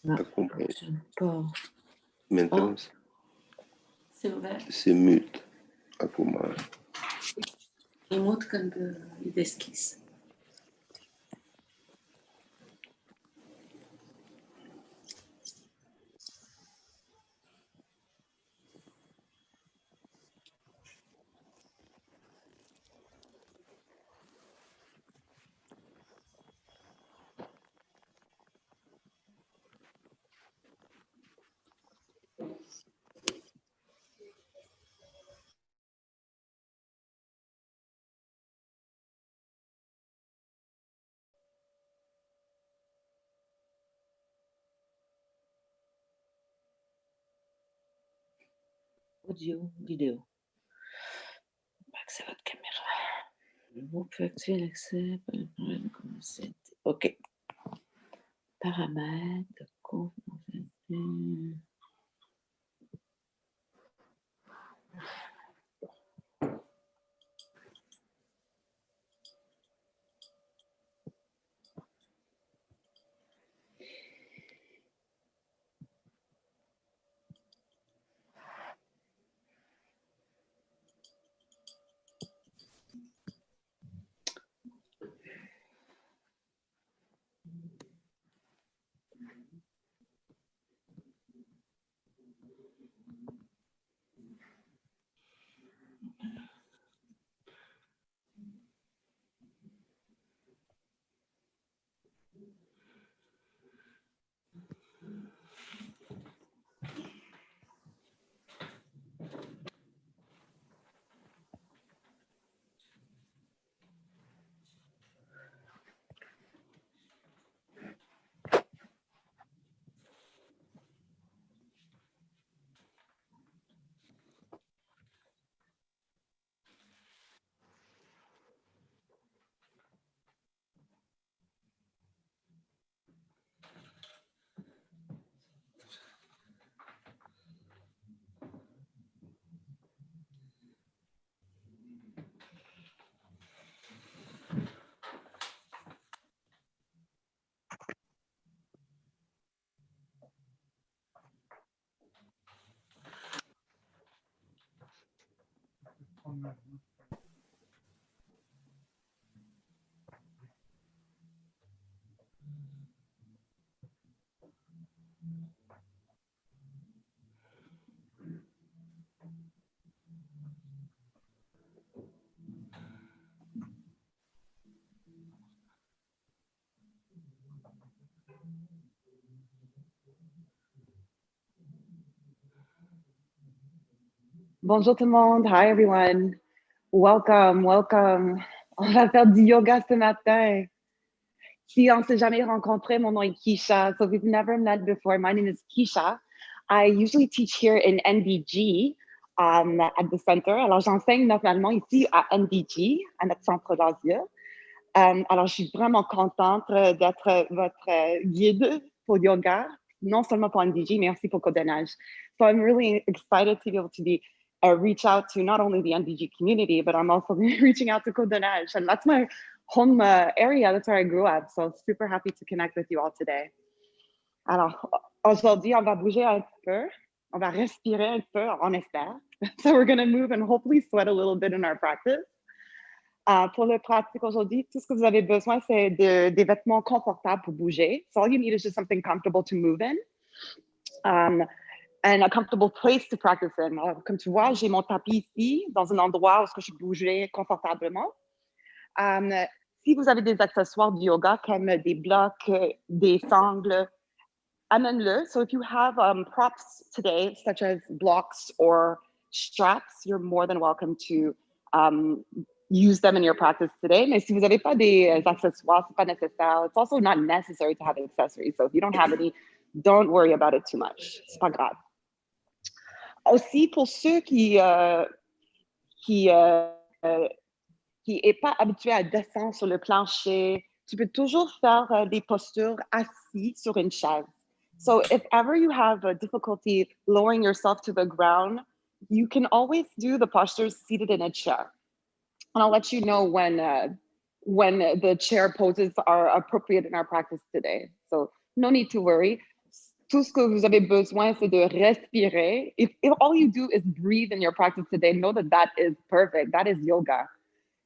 Ah, à comprendre. j'aime pas. Maintenant, C'est ouvert. c'est mute acum. E mut când e deschis. Audio, vidéo. Accès à votre caméra. Vous pouvez activer l'accès. OK. Paramètres, configuration. Bonjour tout le monde. Hi everyone. Welcome, welcome. On va faire du yoga ce matin. Si on s'est jamais rencontré, mon nom est Keisha. So if we've never met before, my name is Keisha. I usually teach here in NBG at the center. Alors, j'enseigne normalement ici à NBG, à notre centre d'Asie. Alors, je suis vraiment contente d'être votre guide pour yoga, non seulement pour NBG, mais aussi pour codonnage. So I'm really excited to be able to reach out to not only the NBG community, but I'm also reaching out to codonnage. And that's my home area. That's where I grew up. So super happy to connect with you all today. Alors, aujourd'hui, on va bouger un peu. On va respirer un peu, on espère. So we're going to move and hopefully sweat a little bit in our practice. Pour le pratique aujourd'hui, tout ce que vous avez besoin, c'est des vêtements confortables pour bouger. So all you need is just something comfortable to move in. And a comfortable place to practice in. Alors, comme tu vois, j'ai mon tapis ici, dans un endroit où je peux bouger confortablement. Si vous avez des accessoires de yoga comme des blocs, des sangles, amène-le. So if you have props today, such as blocks or straps, you're more than welcome to use them in your practice today. Mais si vous n'avez pas des accessoires, c'est pas nécessaire. It's also not necessary to have accessories. So if you don't have any, don't worry about it too much. C'est pas grave. Aussi, pour ceux qui est pas habitué à descendre sur le plancher, tu peux toujours faire des postures assis sur une chaise. So if ever you have a difficulty lowering yourself to the ground, you can always do the postures seated in a chair. And I'll let you know when the chair poses are appropriate in our practice today. So no need to worry. tout ce que vous avez besoin, c'est de respirer. If all you do is breathe in your practice today, know that that is perfect. That is yoga.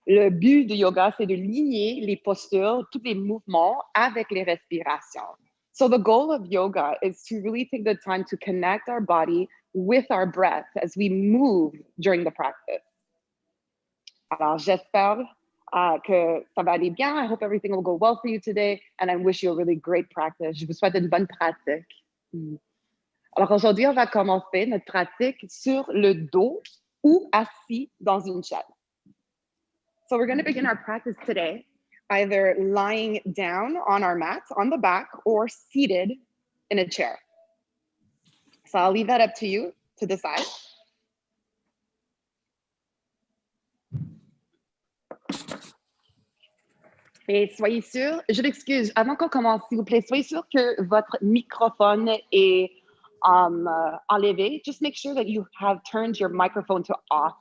Le but du yoga, c'est de lier les postures, tous les mouvements avec les respirations. So the goal of yoga is to really take the time to connect our body with our breath as we move during the practice. Alors, j'espère que ça va aller bien. I hope everything will go well for you today, and I wish you a really great practice. Je vous souhaite une bonne pratique. Alors, aujourd'hui, on va commencer notre pratique sur le dos ou assis dans une chaise. So we're going to begin our practice today either lying down on our mat on the back or seated in a chair. So I'll leave that up to you to decide. Et soyez sûr, je m'excuse, avant qu'on commence, s'il vous plaît, soyez sûr que votre microphone est enlevé. Just make sure that you have turned your microphone to off.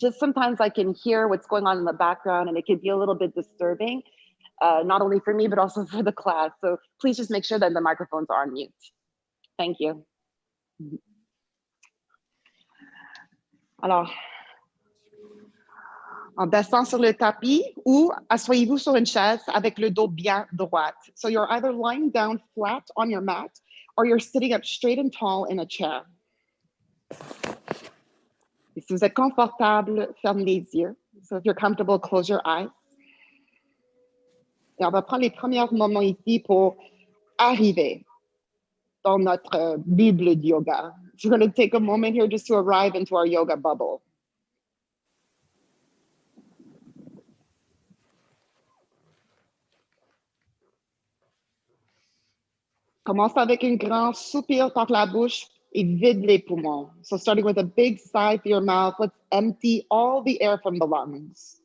Just sometimes I can hear what's going on in the background and it can be a little bit disturbing, not only for me, but also for the class. So please just make sure that the microphones are on mute. Thank you. Alors, en descendant sur le tapis ou asseyez-vous sur une chaise avec le dos bien droit. So you're either lying down flat on your mat or you're sitting up straight and tall in a chair. Et si vous êtes confortable, fermez les yeux. So if you're comfortable, close your eyes. Et on va prendre les premiers moments ici pour arriver dans notre Bible de yoga. So we're going to take a moment here just to arrive into our yoga bubble. Commence avec un grand soupir par la bouche et vide les poumons. So starting with a big sigh through your mouth, let's empty all the air from the lungs.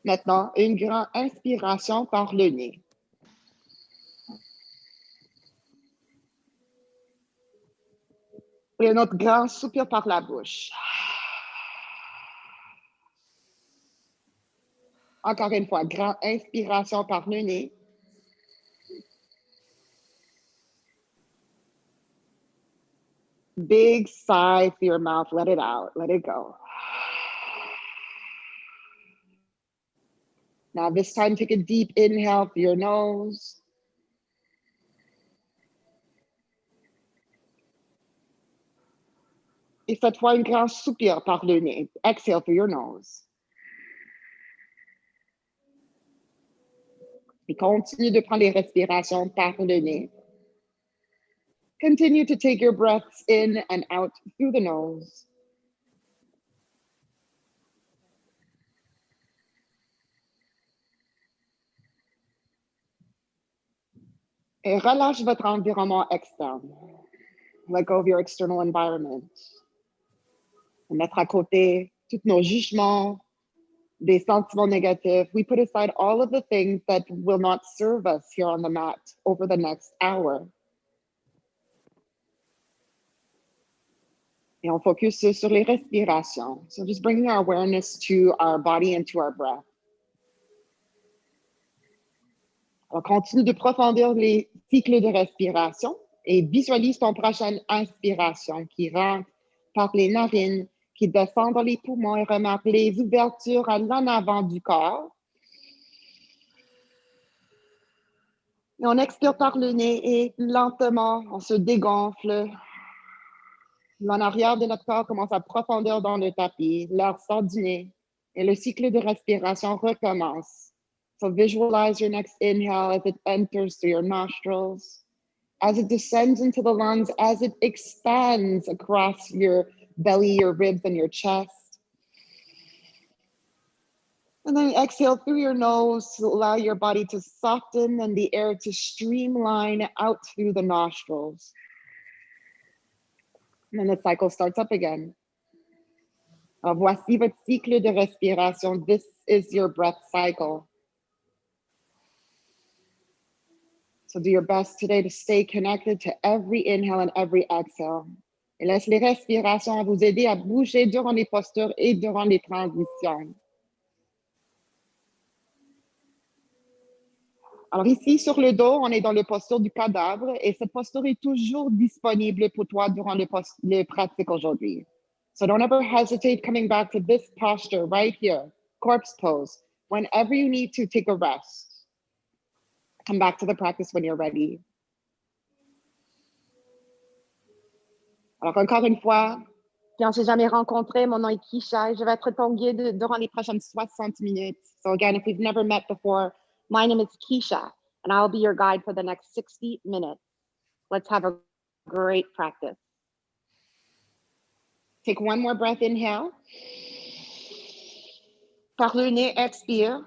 Maintenant, une grande inspiration par le nez. Et un autre grand soupir par la bouche. Encore une fois, grande inspiration par le nez. Big sigh through your mouth, let it out, let it go. Now this time, take a deep inhale through your nose. Et cette fois, un grand soupir par le nez. Exhale through your nose. Et continue de prendre les respirations par le nez. Continue to take your breaths in and out through the nose. Et relâche votre environnement externe. Let go of your external environment. Mettre à côté tous nos jugements, des sentiments négatifs. We put aside all of the things that will not serve us here on the mat over the next hour. Et on focus sur les respirations. So just bringing our awareness to our body and to our breath. On continue de profondir les cycles de respiration et visualise ton prochaine inspiration qui rentre par les narines, qui descend dans les poumons et remarque les ouvertures à l'en avant du corps. Et on expire par le nez et lentement, on se dégonfle. L'en arrière de notre corps commence à profondeur dans le tapis, l'air sort du nez et le cycle de respiration recommence. So visualize your next inhale as it enters through your nostrils, as it descends into the lungs, as it expands across your belly, your ribs, and your chest. And then exhale through your nose to allow your body to soften and the air to streamline out through the nostrils. And then the cycle starts up again. Alors, voici votre cycle de respiration. This is your breath cycle. So do your best today to stay connected to every inhale and every exhale. Et laisse les respirations vous aider à bouger durant les postures et durant les transitions. Alors ici, sur le dos, on est dans la posture du cadavre et cette posture est toujours disponible pour toi durant les pratiques aujourd'hui. So don't ever hesitate coming back to this posture right here, corpse pose, whenever you need to take a rest. Come back to the practice when you're ready. Alors encore une fois, si on ne s'est jamais rencontré, mon nom est Keisha et je vais être ton guide durant les prochaines 60 minutes. So again, if we've never met before, my name is Keisha and I'll be your guide for the next 60 minutes. Let's have a great practice. Take one more breath, inhale. Par le nez, expire.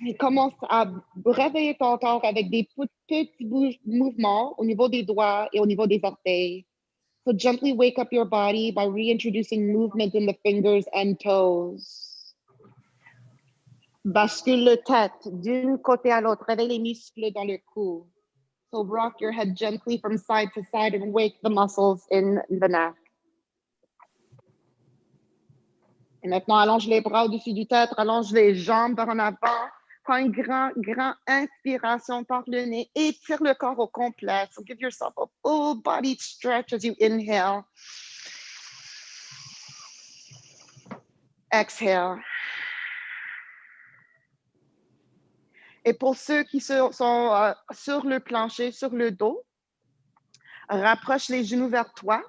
Et commence à réveiller ton corps avec des petits mouvements au niveau des doigts et au niveau des orteils. So gently wake up your body by reintroducing movement in the fingers and toes. Bascule le tête d'un côté à l'autre. Réveille les muscles dans le cou. So rock your head gently from side to side and wake the muscles in the neck. Et maintenant, allonge les bras au-dessus du tête, allonge les jambes par en avant. Prends une grande inspiration par le nez. Étire le corps au complet. So give yourself a full body stretch as you inhale. Exhale. Et pour ceux qui sont sur le plancher, sur le dos, rapproche les genoux vers toi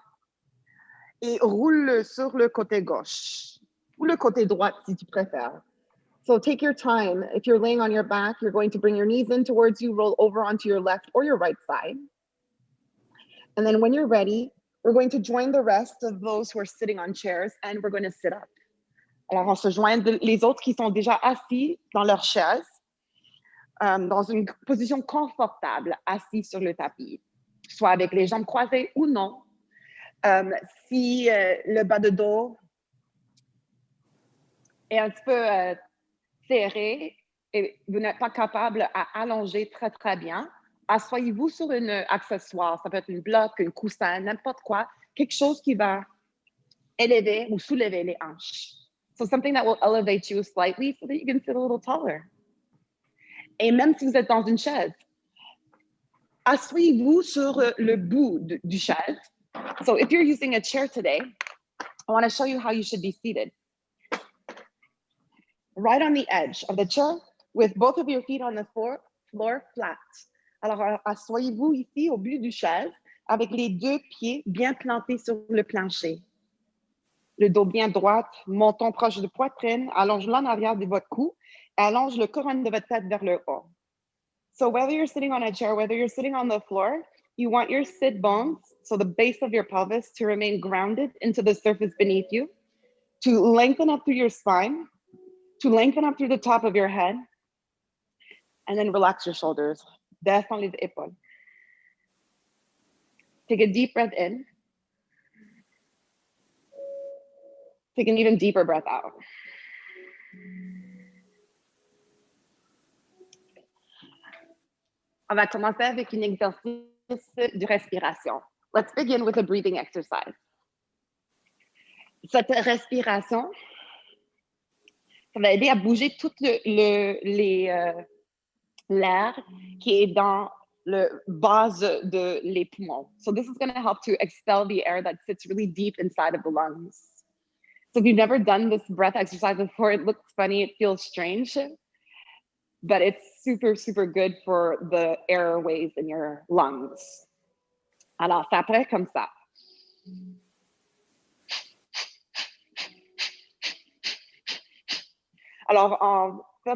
et roule sur le côté gauche ou le côté droit si tu préfères. So take your time. If you're laying on your back, you're going to bring your knees in towards you, roll over onto your left or your right side. And then when you're ready, we're going to join the rest of those who are sitting on chairs and we're going to sit up. Alors, on se joint les autres qui sont déjà assis dans leur chaise, dans une position confortable, assis sur le tapis, soit avec les jambes croisées ou non. Si le bas de dos est un petit peu serré et vous n'êtes pas capable à allonger très, très bien, asseyez-vous sur un accessoire. Ça peut être une bloc, un coussin, n'importe quoi. Quelque chose qui va élever ou soulever les hanches. So something that will elevate you slightly so that you can sit a little taller. Et même si vous êtes dans une chaise, asseyez-vous sur le bout du chaise. So if you're using a chair today, I want to show you how you should be seated. Right on the edge of the chair with both of your feet on the floor flat. Alors, asseyez-vous ici au bout du chaise avec les deux pieds bien plantés sur le plancher. Le dos bien droit, menton proche de poitrine, allonge l'en arrière de votre cou et allonge le couronne de votre tête vers le haut. So whether you're sitting on a chair, whether you're sitting on the floor, you want your sit bones, so the base of your pelvis, to remain grounded into the surface beneath you, to lengthen up through your spine, to lengthen up through the top of your head, and then relax your shoulders. Descends les épaules. Take a deep breath in. Take an even deeper breath out. On va commencer avec un exercice de respiration. Let's begin with a breathing exercise. Cette respiration, ça va aider à bouger tout l'air qui est dans le base de les poumons. So this is going to help to expel the air that sits really deep inside of the lungs. So if you've never done this breath exercise before, it looks funny, it feels strange, but it's super, super good for the airways in your lungs. Alors, ça après comme ça. Alors, on va faire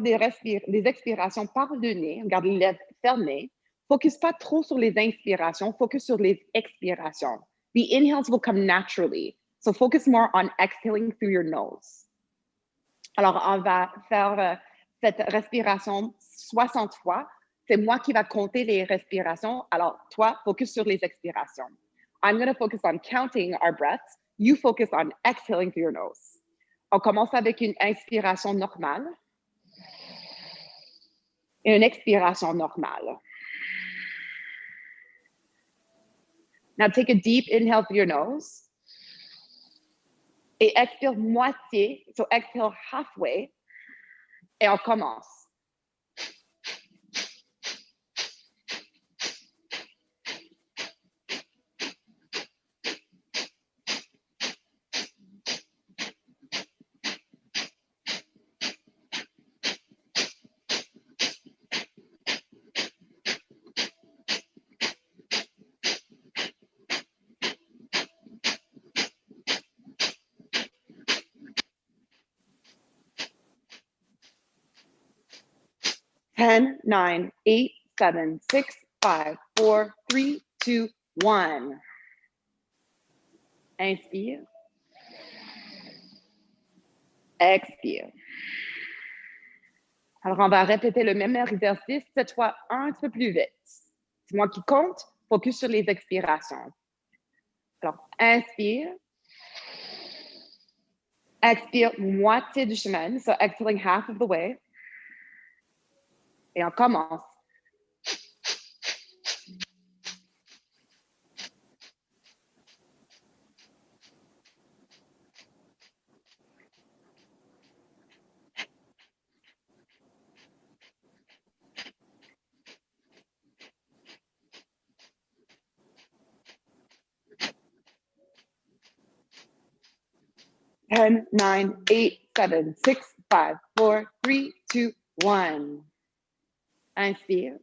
des expirations par le nez, garde les lèvres fermées. Focus pas trop sur les inspirations, focus sur les expirations. The inhales will come naturally. So focus more on exhaling through your nose. Alors, on va faire cette respiration 60 fois. C'est moi qui va compter les respirations. Alors, toi, focus sur les expirations. I'm going to focus on counting our breaths. You focus on exhaling through your nose. On commence avec une inspiration normale et une expiration normale. Now take a deep inhale through your nose. Et expire moitié, so exhale halfway. Et on commence. 10, 9, 8, 7, 6, 5, 4, 3, 2, 1. Inspire. Expire. Alors, on va répéter le même exercice, cette fois un petit peu plus vite. C'est moi qui compte, focus sur les expirations. Alors, inspire. Expire moitié du chemin, so exhaling half of the way. Et on commence. Ten, 9, 8, 7, 6, 5, 4, 3, 2, 1. Inspire.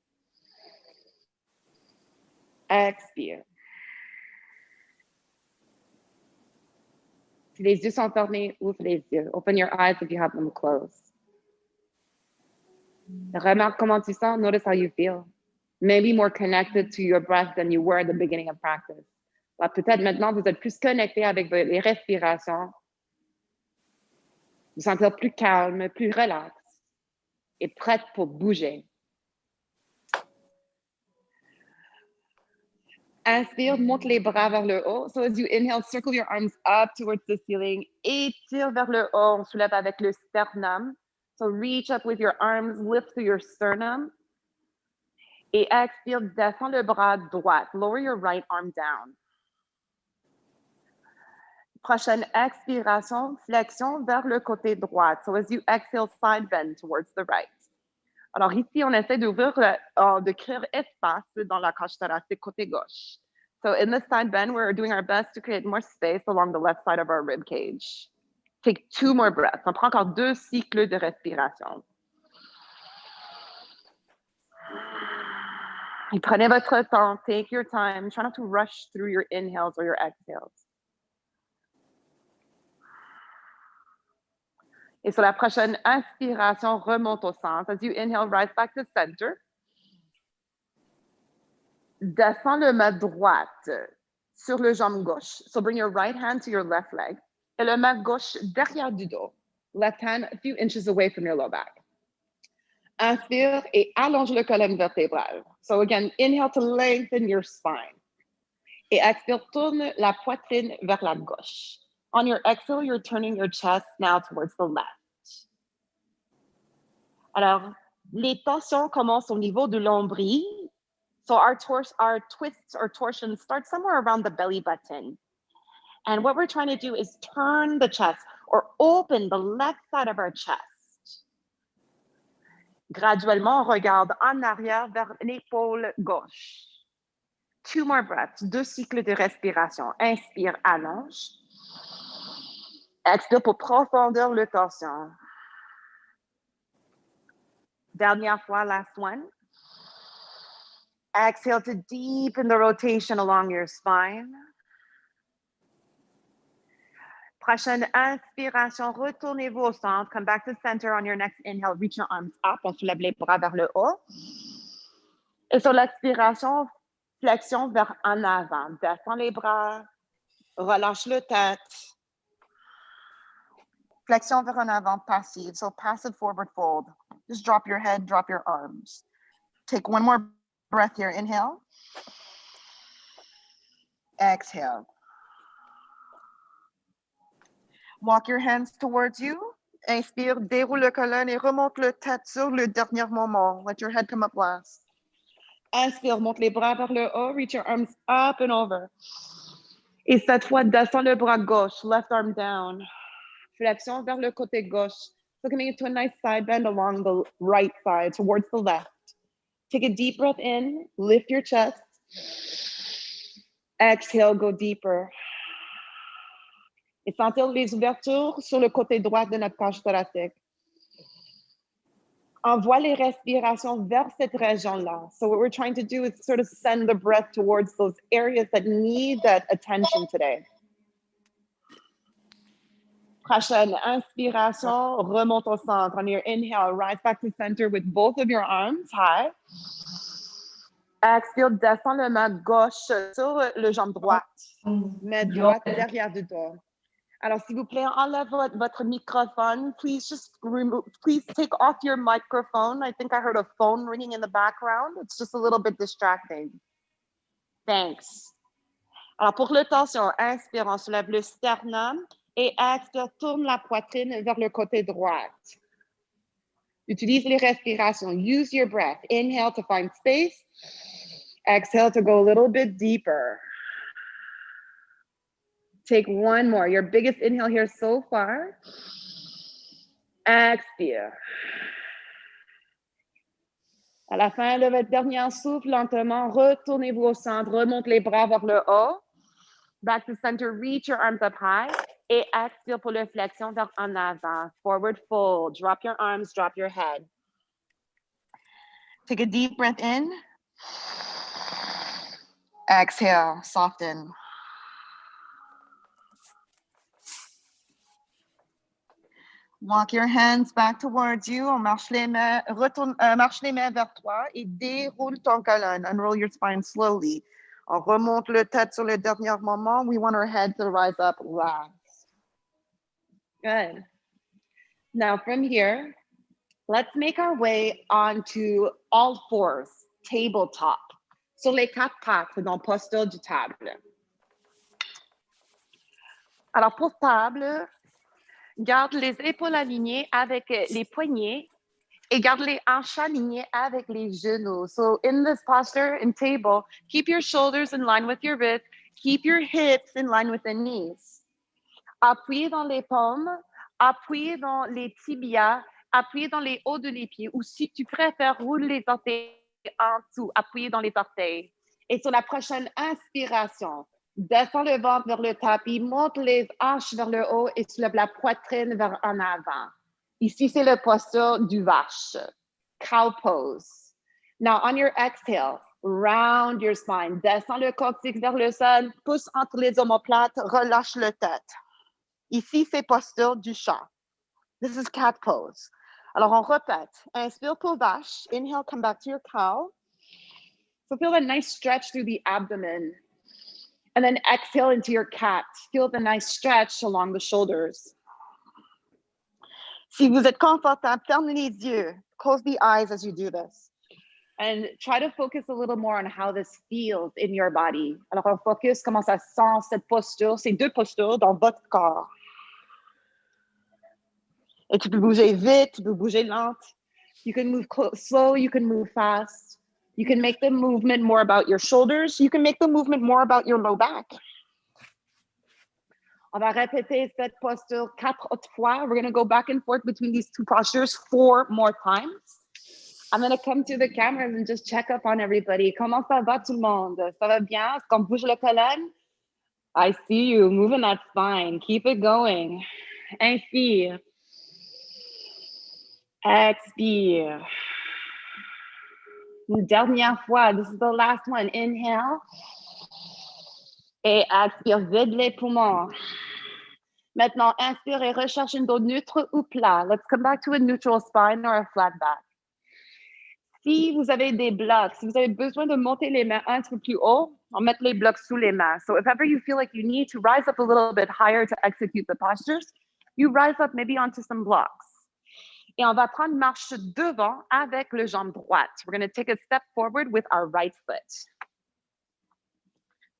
Expire. Si les yeux sont fermés, ouvre les yeux. Open your eyes if you have them closed. Remarque comment tu sens. Notice how you feel. Maybe more connected to your breath than you were at the beginning of practice. Peut-être maintenant, vous êtes plus connecté avec les respirations. Vous sentir plus calme, plus relax et prête pour bouger. Inspire, monte les bras vers le haut. So as you inhale, circle your arms up towards the ceiling. Étire vers le haut, on soulève avec le sternum. So reach up with your arms, lift through your sternum. Et expire, descends le bras droit. Lower your right arm down. Prochaine expiration, flexion vers le côté droit. So as you exhale, side bend towards the right. Alors ici, on essaie d'ouvrir, de créer espace dans la cage thoracique côté gauche. So in this side bend, we're doing our best to create more space along the left side of our rib cage. Take 2 more breaths. On prend encore 2 cycles de respiration. Et prenez votre temps. Take your time. Try not to rush through your inhales or your exhales. Et sur la prochaine inspiration, remonte au centre. As you inhale, rise back to center. Descends le main droite sur le jambe gauche. So bring your right hand to your left leg. Et le main gauche derrière du dos. Left hand a few inches away from your low back. Inspire et allonge le colonne vertébrale. So again, inhale to lengthen your spine. Et expire, tourne la poitrine vers la gauche. On your exhale, you're turning your chest now towards the left. Alors, les tensions commencent au niveau de l'ombril. So our twists or torsions start somewhere around the belly button. And what we're trying to do is turn the chest or open the left side of our chest. Graduellement, on regarde en arrière vers l'épaule gauche. 2 more breaths, 2 cycles de respiration. Inspire, allonge. Expire pour profondir le torsion. Dernière fois, last one. Exhale to deepen the rotation along your spine. Prochaine inspiration, retournez-vous au centre. Come back to center on your next inhale. Reach your arms up. On soulève les bras vers le haut. Et sur l'expiration, flexion vers en avant. Descends les bras. Relâche le tête. Flexion vers en avant, passive. So passive forward fold. Just drop your head, drop your arms. Take 1 more breath here. Inhale. Exhale. Walk your hands towards you. Inspire, déroule le colonne et remonte le tête sur le dernier moment. Let your head come up last. Inspire, monte les bras vers le haut. Reach your arms up and over. Et cette fois, descends le bras gauche. Left arm down. Flexion vers le côté gauche. So coming into a nice side bend along the right side towards the left. Take a deep breath in. Lift your chest. Exhale, go deeper. Et sentir les ouvertures sur le côté droit de notre cage thoracique. Envoie les respirations vers cette région-là. So what we're trying to do is sort of send the breath towards those areas that need that attention today. Prochaine inspiration, remonte au centre. On your inhale, rise back to center with both of your arms high. Expire, descends le main gauche sur le jambe droite. Main droite derrière du dos. Alors, s'il vous plaît, enlève votre microphone. Please take off your microphone. I think I heard a phone ringing in the background. It's just a little bit distracting. Thanks. Alors, pour le tension, inspire, on soulève le sternum et expire, tourne la poitrine vers le côté droit. Utilise les respirations. Use your breath. Inhale to find space. Exhale to go a little bit deeper. Take one more. Your biggest inhale here so far. Expire. À la fin de votre dernier souffle, lentement, retournez-vous au centre. Remonte les bras vers le haut. Back to center. Reach your arms up high. Et expire pour le flexion vers en avant. Forward fold. Drop your arms, drop your head. Take a deep breath in. Exhale, soften. Walk your hands back towards you. On marche les mains, marche les mains vers toi et déroule ton colonne. Unroll your spine slowly. On remonte le tête sur le dernier moment. We want our head to rise up last. Good. Now from here, let's make our way onto all fours, tabletop. Sur les quatre pattes, dans posture du table. Alors pour table, garde les épaules alignées avec les poignets et garde les hanches alignées avec les genoux. So in this posture, in table, keep your shoulders in line with your wrists, keep your hips in line with the knees. Appuyez dans les paumes, appuyez dans les tibias, appuyez dans les hauts de les pieds, ou si tu préfères, roule les orteils en dessous, appuyez dans les orteils. Et sur la prochaine inspiration, descends le ventre vers le tapis, monte les hanches vers le haut et soulève la poitrine vers en avant. Ici, c'est la posture du vache, cow pose. Now, on your exhale, round your spine. Descends le coccyx vers le sol, pousse entre les omoplates, relâche le tête. Ici, c'est posture du chat. This is cat pose. Alors, on répète. Inspire pour vache. Inhale, come back to your cow. So feel a nice stretch through the abdomen. And then exhale into your cat. Feel the nice stretch along the shoulders. Si vous êtes confortable, fermez les yeux. Close the eyes as you do this. And try to focus a little more on how this feels in your body. Alors, on focus comment ça sent cette posture, ces deux postures dans votre corps. Et tu peux bouger vite, tu peux bouger lente. You can move slow, you can move fast. You can make the movement more about your shoulders. You can make the movement more about your low back. On va répéter cette posture 4 autres fois. We're going to go back and forth between these two postures 4 more times. I'm going to come to the cameras and just check up on everybody. Comment ça va tout le monde? Ça va bien? Est-ce qu'on bouge la colonne? I see you moving that spine. Keep it going. Inspire. Expire. Une dernière fois. This is the last one. Inhale. Et expire. Vide les poumons. Maintenant, inspire et recherche une dos neutre ou plat. Let's come back to a neutral spine or a flat back. Si vous avez des blocs, si vous avez besoin de monter les mains un peu plus haut, on met les blocs sous les mains. So if ever you feel like you need to rise up a little bit higher to execute the postures, you rise up maybe onto some blocks. Et on va prendre marche devant avec le jambe droite. We're going to take a step forward with our right foot.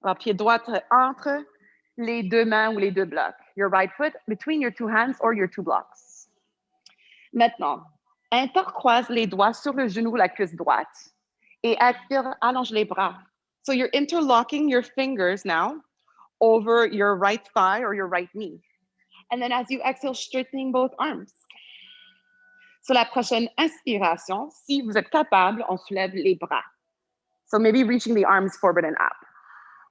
Alors, pied droit entre les deux mains ou les deux blocs. Your right foot between your two hands or your two blocks. Maintenant, intercroise les doigts sur le genou, la cuisse droite. Et expire, allonge les bras. So you're interlocking your fingers now over your right thigh or your right knee. And then as you exhale, straightening both arms. Sur la prochaine inspiration, si vous êtes capable, on soulève les bras. So maybe reaching the arms forward and up.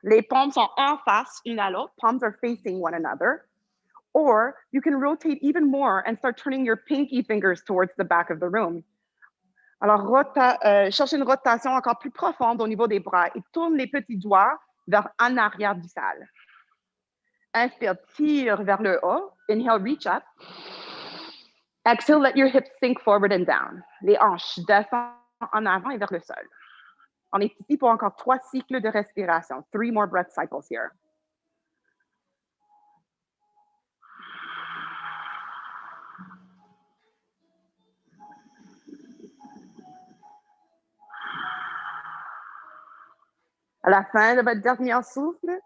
Les paumes sont en face une à l'autre. Palms are facing one another. Or you can rotate even more and start turning your pinky fingers towards the back of the room. Alors, cherche une rotation encore plus profonde au niveau des bras et tourne les petits doigts vers en arrière du salle. Inspire, tire vers le haut. Inhale, reach up. Exhale, let your hips sink forward and down. Les hanches descendent en avant et vers le sol. On est ici pour encore 3 cycles de respiration. 3 more breath cycles here. À la fin de votre dernier souffle,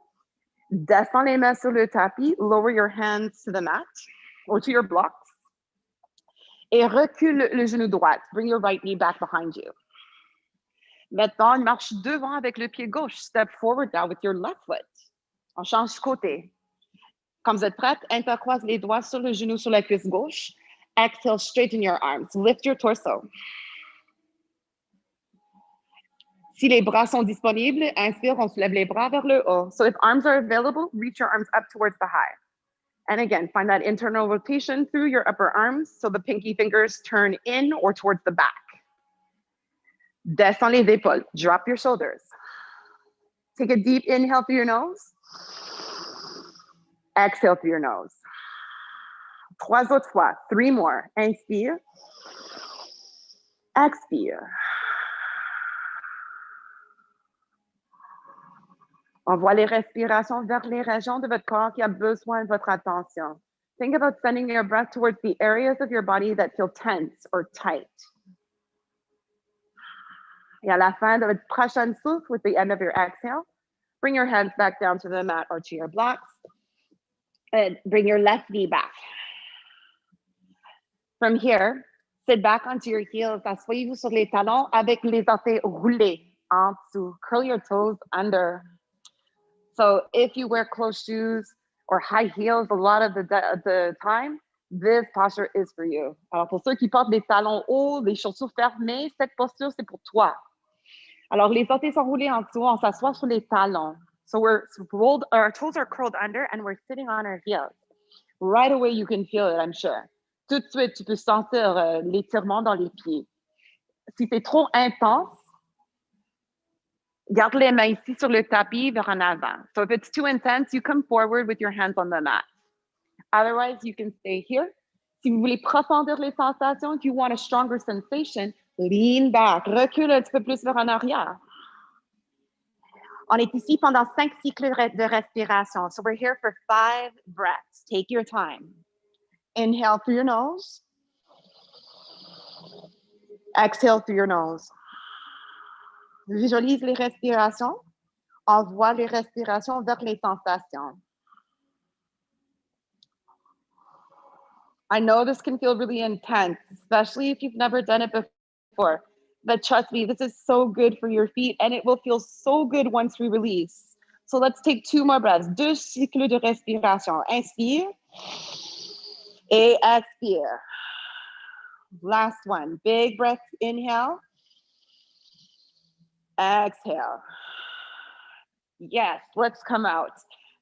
descends les mains sur le tapis, lower your hands to the mat or to your blocks, et recule le genou droit. Bring your right knee back behind you. Maintenant, une marche devant avec le pied gauche. Step forward now with your left foot. On change côté. Quand vous êtes prête, intercroise les doigts sur le genou sur la cuisse gauche. Exhale, straighten your arms. Lift your torso. Si les bras sont disponibles, inspire, on soulève les bras vers le haut. So if arms are available, reach your arms up towards the high. And again, find that internal rotation through your upper arms so the pinky fingers turn in or towards the back. Descends les épaules. Drop your shoulders. Take a deep inhale through your nose. Exhale through your nose. 3 autres fois. 3 more. Inspire. Expire. Envoie les respirations vers les régions de votre corps qui a besoin de votre attention. Think about sending your breath towards the areas of your body that feel tense or tight. Et à la fin de votre prochaine souffle, with the end of your exhale, bring your hands back down to the mat or to your blocks. And bring your left knee back. From here, sit back onto your heels. Asseyez-vous sur les talons avec les orteils roulés en dessous. Curl your toes under. So if you wear closed shoes or high heels a lot of the time, this posture is for you. Alors pour ceux qui portent des talons hauts, des chaussures fermées, cette posture, c'est pour toi. Alors les orteils sont roulés en dessous, on s'assoit sur les talons. So we're rolled, our toes are curled under and we're sitting on our heels. Right away, you can feel it, I'm sure. Tout de suite, tu peux sentir l'étirement dans les pieds. Si c'est trop intense, garde les mains ici sur le tapis vers en avant. So if it's too intense, you come forward with your hands on the mat. Otherwise, you can stay here. Si vous voulez profondir les sensations, if you want a stronger sensation, lean back, recule un petit peu plus vers en arrière. On est ici pendant 5 cycles de respiration. So we're here for 5 breaths. Take your time. Inhale through your nose. Exhale through your nose. Visualise les respirations. Envoie les respirations vers les sensations. I know this can feel really intense, especially if you've never done it before. But trust me, this is so good for your feet and it will feel so good once we release. So let's take 2 more breaths. 2 cycles de respiration. Inspire et expire. Last one. Big breath. Inhale. Exhale. Yes, let's come out.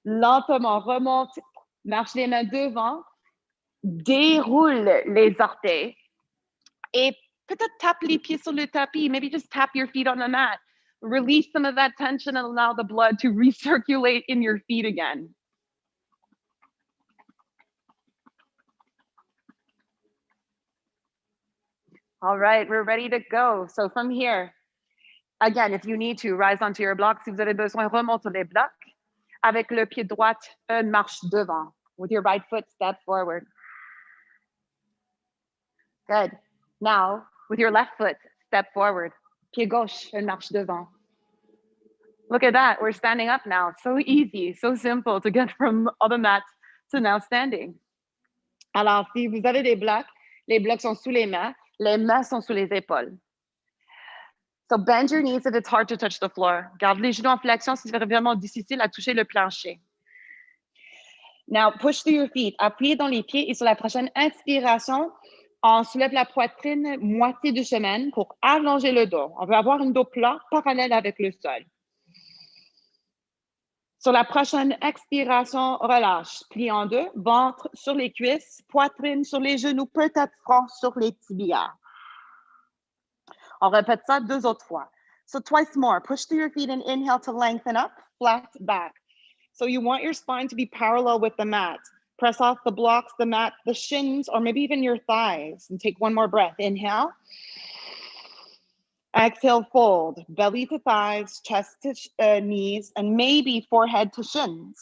Lentement, remonte. Marche les mains devant. Déroule les orteils. Et peut-être tape les pieds sur le tapis. Maybe just tap your feet on the mat. Release some of that tension and allow the blood to recirculate in your feet again. All right, we're ready to go. So from here, again, if you need to, rise onto your blocks. Si vous avez besoin, remonte sur les blocs. Avec le pied droit, une marche devant. With your right foot, step forward. Good. Now, with your left foot, step forward. Pied gauche, une marche devant. Look at that. We're standing up now. So easy, so simple to get from on the mat to now standing. Alors, si vous avez des blocs, les blocs sont sous les mains sont sous les épaules. So bend your knees if it's hard to touch the floor. Garde les genoux en flexion si c'est vraiment difficile à toucher le plancher. Now, push through your feet. Appuyez dans les pieds et sur la prochaine inspiration, on soulève la poitrine moitié du chemin pour allonger le dos. On veut avoir un dos plat parallèle avec le sol. Sur la prochaine expiration, relâche. Plie en 2, ventre sur les cuisses, poitrine sur les genoux, peut-être front sur les tibias. On répète ça 2 autres fois. So twice more. Push through your feet and inhale to lengthen up, flat back. So you want your spine to be parallel with the mat. Press off the blocks, the mat, the shins, or maybe even your thighs. And take one more breath. Inhale. Exhale, fold. Belly to thighs, chest to knees, and maybe forehead to shins.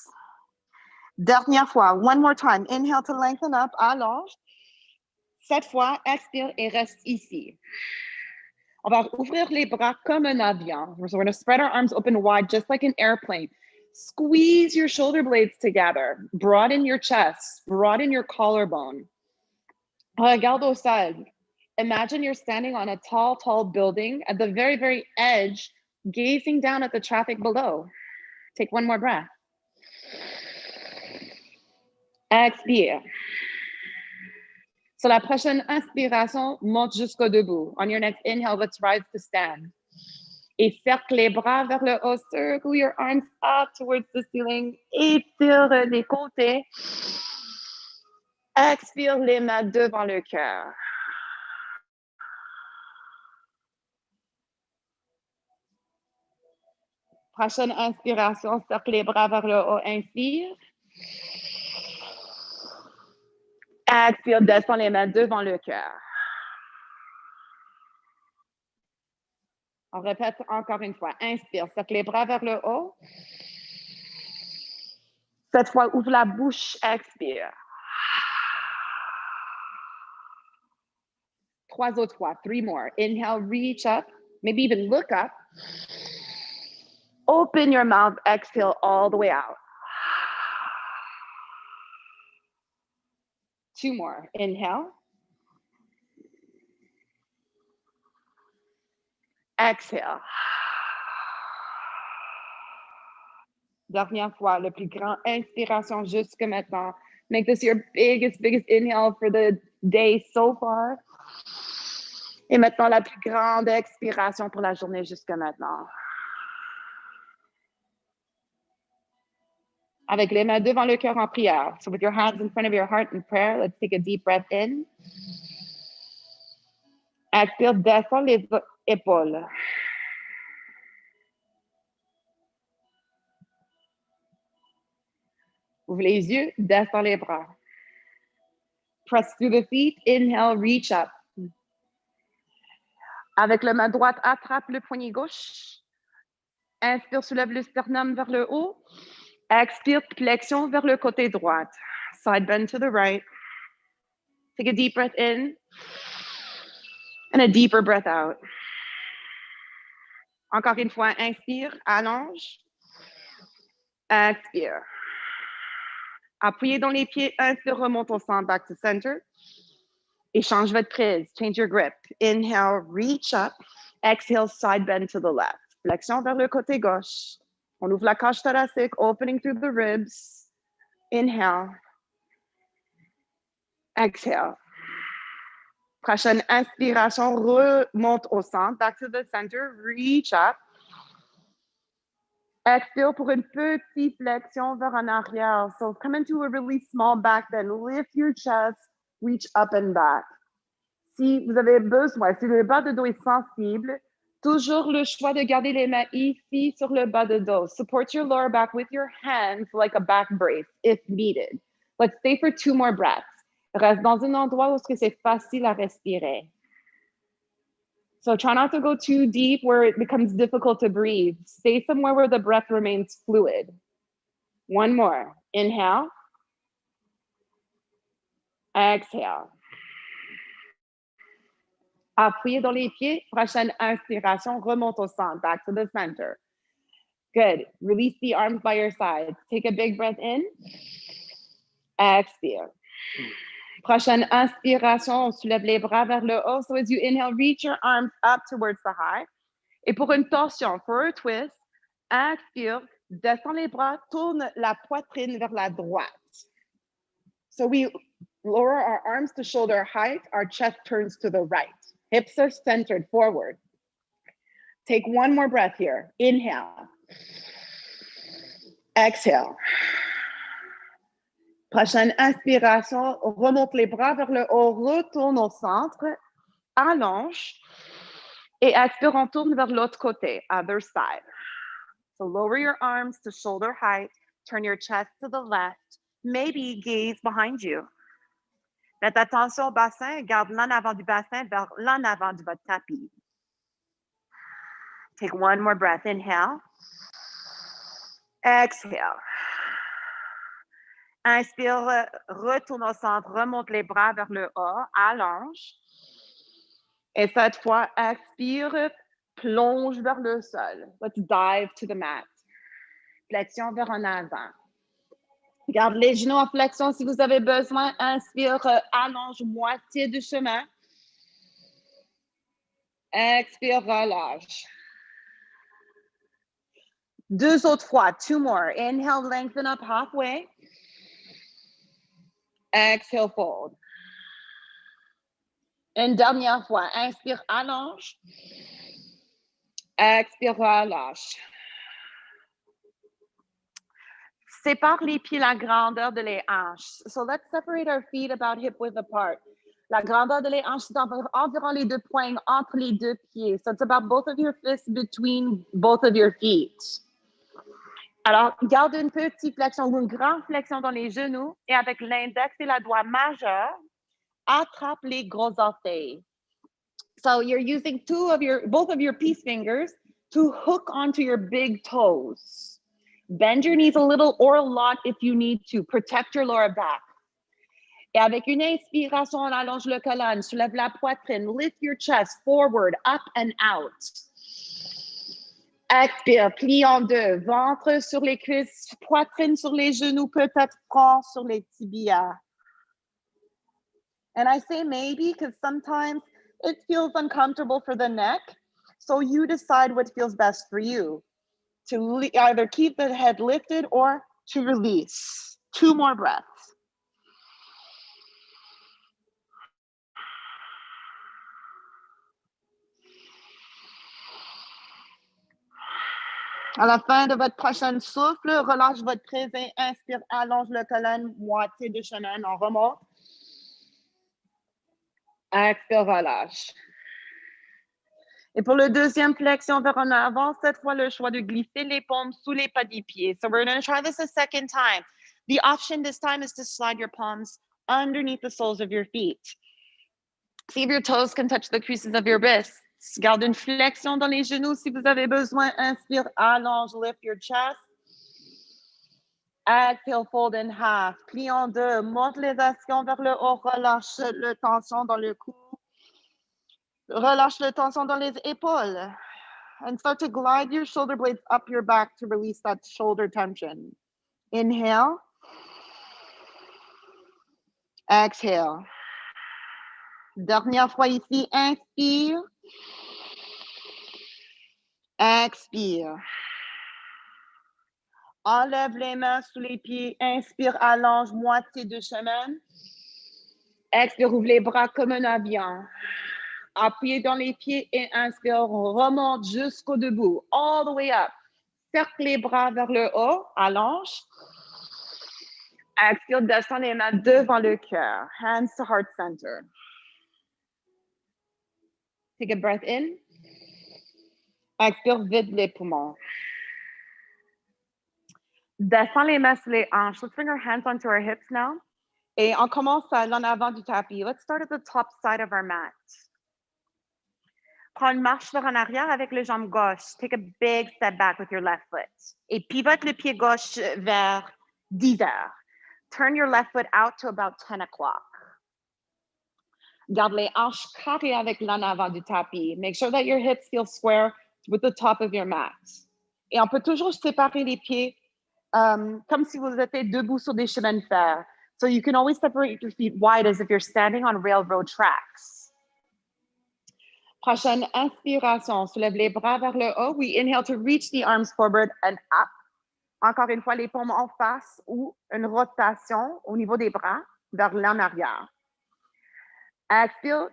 Dernière fois, one more time. Inhale to lengthen up, allonge. Cette fois, expire et reste ici. On va ouvrir les bras comme un avion. So we're going to spread our arms open wide, just like an airplane. Squeeze your shoulder blades together. Broaden your chest. Broaden your collarbone. Regarde au sol. Imagine you're standing on a tall, tall building at the very, very edge, gazing down at the traffic below. Take one more breath. Expire. So la prochaine inspiration, monte jusqu'au debout. On your next inhale, let's rise to stand. Et cercle les bras vers le haut. Circle your arms up towards the ceiling. Étire les côtés. Expire les mains devant le cœur. Prochaine inspiration, cercle les bras vers le haut. Inspire. Expire, descends les mains devant le cœur. On répète encore une fois. Inspire, cercle les bras vers le haut. Cette fois, ouvre la bouche, expire. 3 autres fois, 3 more. Inhale, reach up, maybe even look up. Open your mouth, exhale all the way out. 2 more. Inhale. Exhale. Dernière fois, le plus grand inspiration jusque maintenant. Make this your biggest inhale for the day so far. Et maintenant, la plus grande expiration pour la journée jusque maintenant. Avec les mains devant le cœur en prière. So with your hands in front of your heart in prayer, let's take a deep breath in. Expire, descends les épaules. Ouvre les yeux, descends les bras. Press through the feet, inhale, reach up. Avec la main droite, attrape le poignet gauche. Inspire, soulève le sternum vers le haut. Expire, flexion vers le côté droit. Side bend to the right. Take a deep breath in. And a deeper breath out. Encore une fois, inspire, allonge. Expire. Appuyez dans les pieds, inspire, remonte au centre, back to center. Et change votre prise, change your grip. Inhale, reach up. Exhale, side bend to the left. Flexion vers le côté gauche. On ouvre la cage thoracique, opening through the ribs. Inhale. Exhale. Prochaine inspiration, remonte au centre, back to the center, reach up. Expire pour une petite flexion vers en arrière. So come into a really small back bend. Lift your chest, reach up and back. Si vous avez besoin, si le bas de dos est sensible, toujours le choix de garder les mains ici sur le bas de dos. Support your lower back with your hands like a back brace if needed. Let's stay for 2 more breaths. Reste dans un endroit où c'est facile à respirer. So try not to go too deep where it becomes difficult to breathe. Stay somewhere where the breath remains fluid. 1 more. Inhale. Exhale. Appuyez dans les pieds. Prochaine inspiration, remonte au centre, back to the center. Good. Release the arms by your side. Take a big breath in. Expire. Prochaine inspiration, on soulève les bras vers le haut. So as you inhale, reach your arms up towards the high. Et pour une torsion, for a twist, expire, descends les bras, tourne la poitrine vers la droite. So we lower our arms to shoulder height, our chest turns to the right. Hips are centered forward. Take 1 more breath here. Inhale. Exhale. Prochaine inspiration, remonte les bras vers le haut, retourne au centre, allonge, et expire, on tourne vers l'autre côté, other side. So lower your arms to shoulder height, turn your chest to the left, maybe gaze behind you. Faites attention au bassin, garde l'en avant du bassin vers l'en avant de votre tapis. Take one more breath. Inhale. Exhale. Inspire, retourne au centre, remonte les bras vers le haut, allonge. Et cette fois, expire, plonge vers le sol. Let's dive to the mat. Flexion vers en avant. Garde les genoux en flexion si vous avez besoin. Inspire, allonge moitié du chemin. Expire, relâche. Deux autres fois, two more. Inhale, lengthen up halfway. Exhale, fold. Une dernière fois. Inspire, allonge. Expire, relâche. Sépare les pieds la grandeur de les hanches. So let's separate our feet about hip width apart. La grandeur de les hanches, c'est environ les deux poignes entre les deux pieds. So it's about both of your fists between both of your feet. Alors, garde une petite flexion ou une grande flexion dans les genoux et avec l'index et la doigt majeur, attrape les gros orteils. So you're using both of your peace fingers to hook onto your big toes. Bend your knees a little or a lot if you need to. Protect your lower back. Et avec une inspiration, on allonge le colonne, soulève la poitrine, lift your chest forward, up and out. Expire, plie en deux, ventre sur les cuisses, poitrine sur les genoux, peut-être front sur les tibias. And I say maybe because sometimes it feels uncomfortable for the neck. So you decide what feels best for you. To either keep the head lifted or to release. Two more breaths. À la fin de votre prochain souffle, relâche votre présent, inspire, allonge le colonne, moitié de chemin, on remonte. Expire, relâche. Et pour le deuxième flexion vers en avant, cette fois le choix de glisser les paumes sous les pas des pieds. So we're going to try this a second time. The option this time is to slide your palms underneath the soles of your feet. See if your toes can touch the creases of your wrists. Garde une flexion dans les genoux si vous avez besoin. Inspire, allonge, lift your chest. Exhale, fold in half. Plie en deux, monte les ischions vers le haut, relâche le tension dans le cou. Relâche le tension dans les épaules. And start to glide your shoulder blades up your back to release that shoulder tension. Inhale. Exhale. Dernière fois ici, inspire. Expire. Enlève les mains sous les pieds. Inspire, allonge, moitié de chemin. Expire, ouvre les bras comme un avion. Appuyez dans les pieds et inspire, remonte jusqu'au debout, all the way up. Cercle les bras vers le haut, allonge. Expire, descend les mains devant le cœur, hands to heart center. Take a breath in. Expire, vide les poumons. Descend les mains sur les hanches. Let's bring our hands onto our hips now. Et on commence à l'en avant du tapis. Let's start at the top side of our mat. Prends une marche vers en arrière avec le jambe gauche. Take a big step back with your left foot. Et pivote le pied gauche vers 10 heures. Turn your left foot out to about 10 o'clock. Garde les hanches carrées avec l'en avant du tapis. Make sure that your hips feel square with the top of your mat. Et on peut toujours séparer les pieds comme si vous étiez debout sur des chemins de fer. So you can always separate your feet wide as if you're standing on railroad tracks. Prochaine inspiration, soulève les bras vers le haut. We inhale to reach the arms forward and up. Encore une fois, les paumes en face ou une rotation au niveau des bras vers l'en arrière. Expire,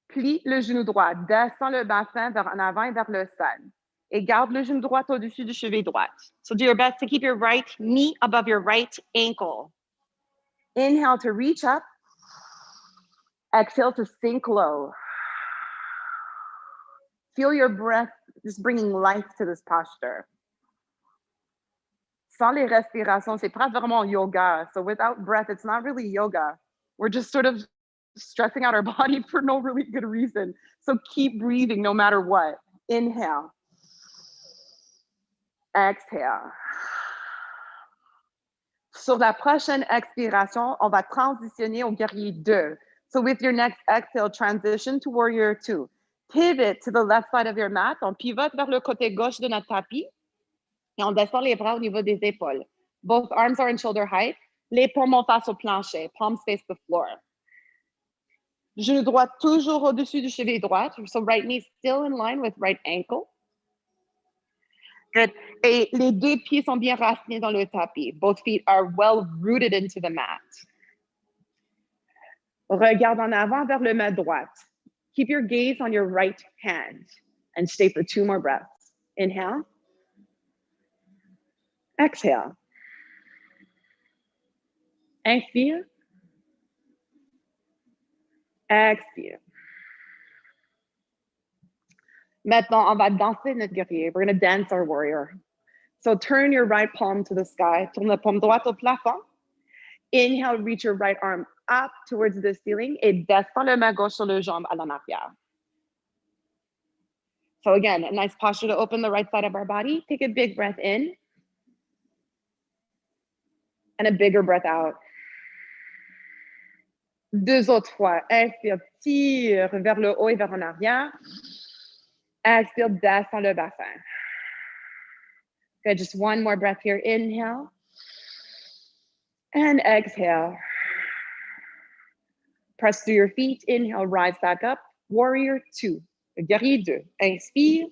plie le genou droit, descend le bassin vers en avant et vers le sol. Et garde le genou droit au-dessus du cheville droite. So do your best to keep your right knee above your right ankle. Inhale to reach up. Exhale to sink low. Feel your breath just bringing life to this posture. sans les respirations, c'est pas vraiment yoga. So without breath, it's not really yoga. We're just sort of stressing out our body for no really good reason. So keep breathing no matter what. Inhale. Exhale. Sur la prochaine expiration, on va transitionner au guerrier 2. So with your next exhale, transition to warrior 2. Pivot to the left side of your mat. On pivote vers le côté gauche de notre tapis et on descend les bras au niveau des épaules. Both arms are in shoulder height. Les paumes en face au plancher. Palms face the floor. Genou droit toujours au-dessus du cheville droit. So right knee still in line with right ankle. Good. Et les deux pieds sont bien racinés dans le tapis. Both feet are well rooted into the mat. Regarde en avant vers le main droite. Keep your gaze on your right hand and stay for 2 more breaths. Inhale. Exhale. Inspire. Expire. Maintenant, on va danser notre guerrier. We're going to dance our warrior. So turn your right palm to the sky. Tourne la paume droite au plafond. Inhale, reach your right arm up towards the ceiling et descends le main gauche sur le jambe à l'en arrière. So again, a nice posture to open the right side of our body. Take a big breath in and a bigger breath out. 2 autres fois. Inspire, tire vers le haut et vers en arrière. Expire, descends le bassin. Good, just 1 more breath here. Inhale and exhale. Press through your feet. Inhale, rise back up. Warrior 2. Guerrier 2. Inspire.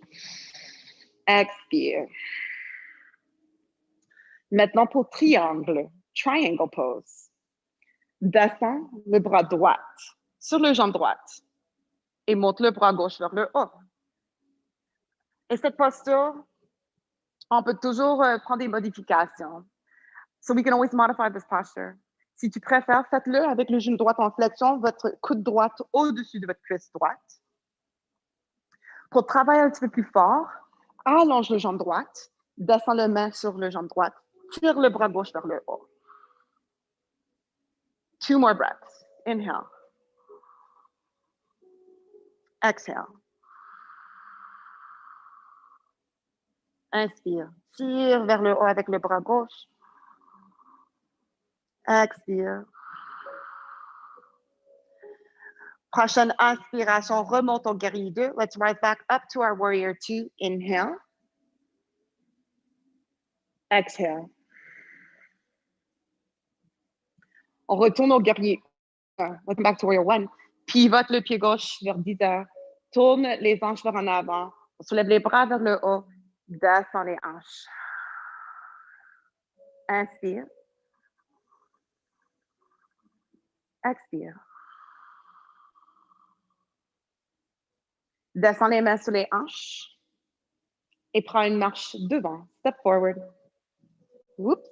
Expire. Maintenant pour triangle. Triangle pose. Descends le bras droit sur le jambe droite et monte le bras gauche vers le haut. Et cette posture, on peut toujours prendre des modifications. So we can always modify this posture. Si tu préfères, faites-le avec le genou droit en flexion, votre coude droite au-dessus de votre cuisse droite. Pour travailler un petit peu plus fort, allonge le jambe droite, descends la main sur le jambe droite, tire le bras gauche vers le haut. 2 more breaths. Inhale. Exhale. Inspire. Tire vers le haut avec le bras gauche. Expire. Prochaine inspiration, remonte au guerrier 2. Let's rise back up to our warrior 2. Inhale. Exhale. On retourne au guerrier 1. Welcome back to warrior 1. Pivote le pied gauche vers 10 heures. Tourne les hanches vers en avant. On soulève les bras vers le haut. Descend les hanches. Inspire. Expire. Descends les mains sur les hanches et prends une marche devant. Step forward. Whoops.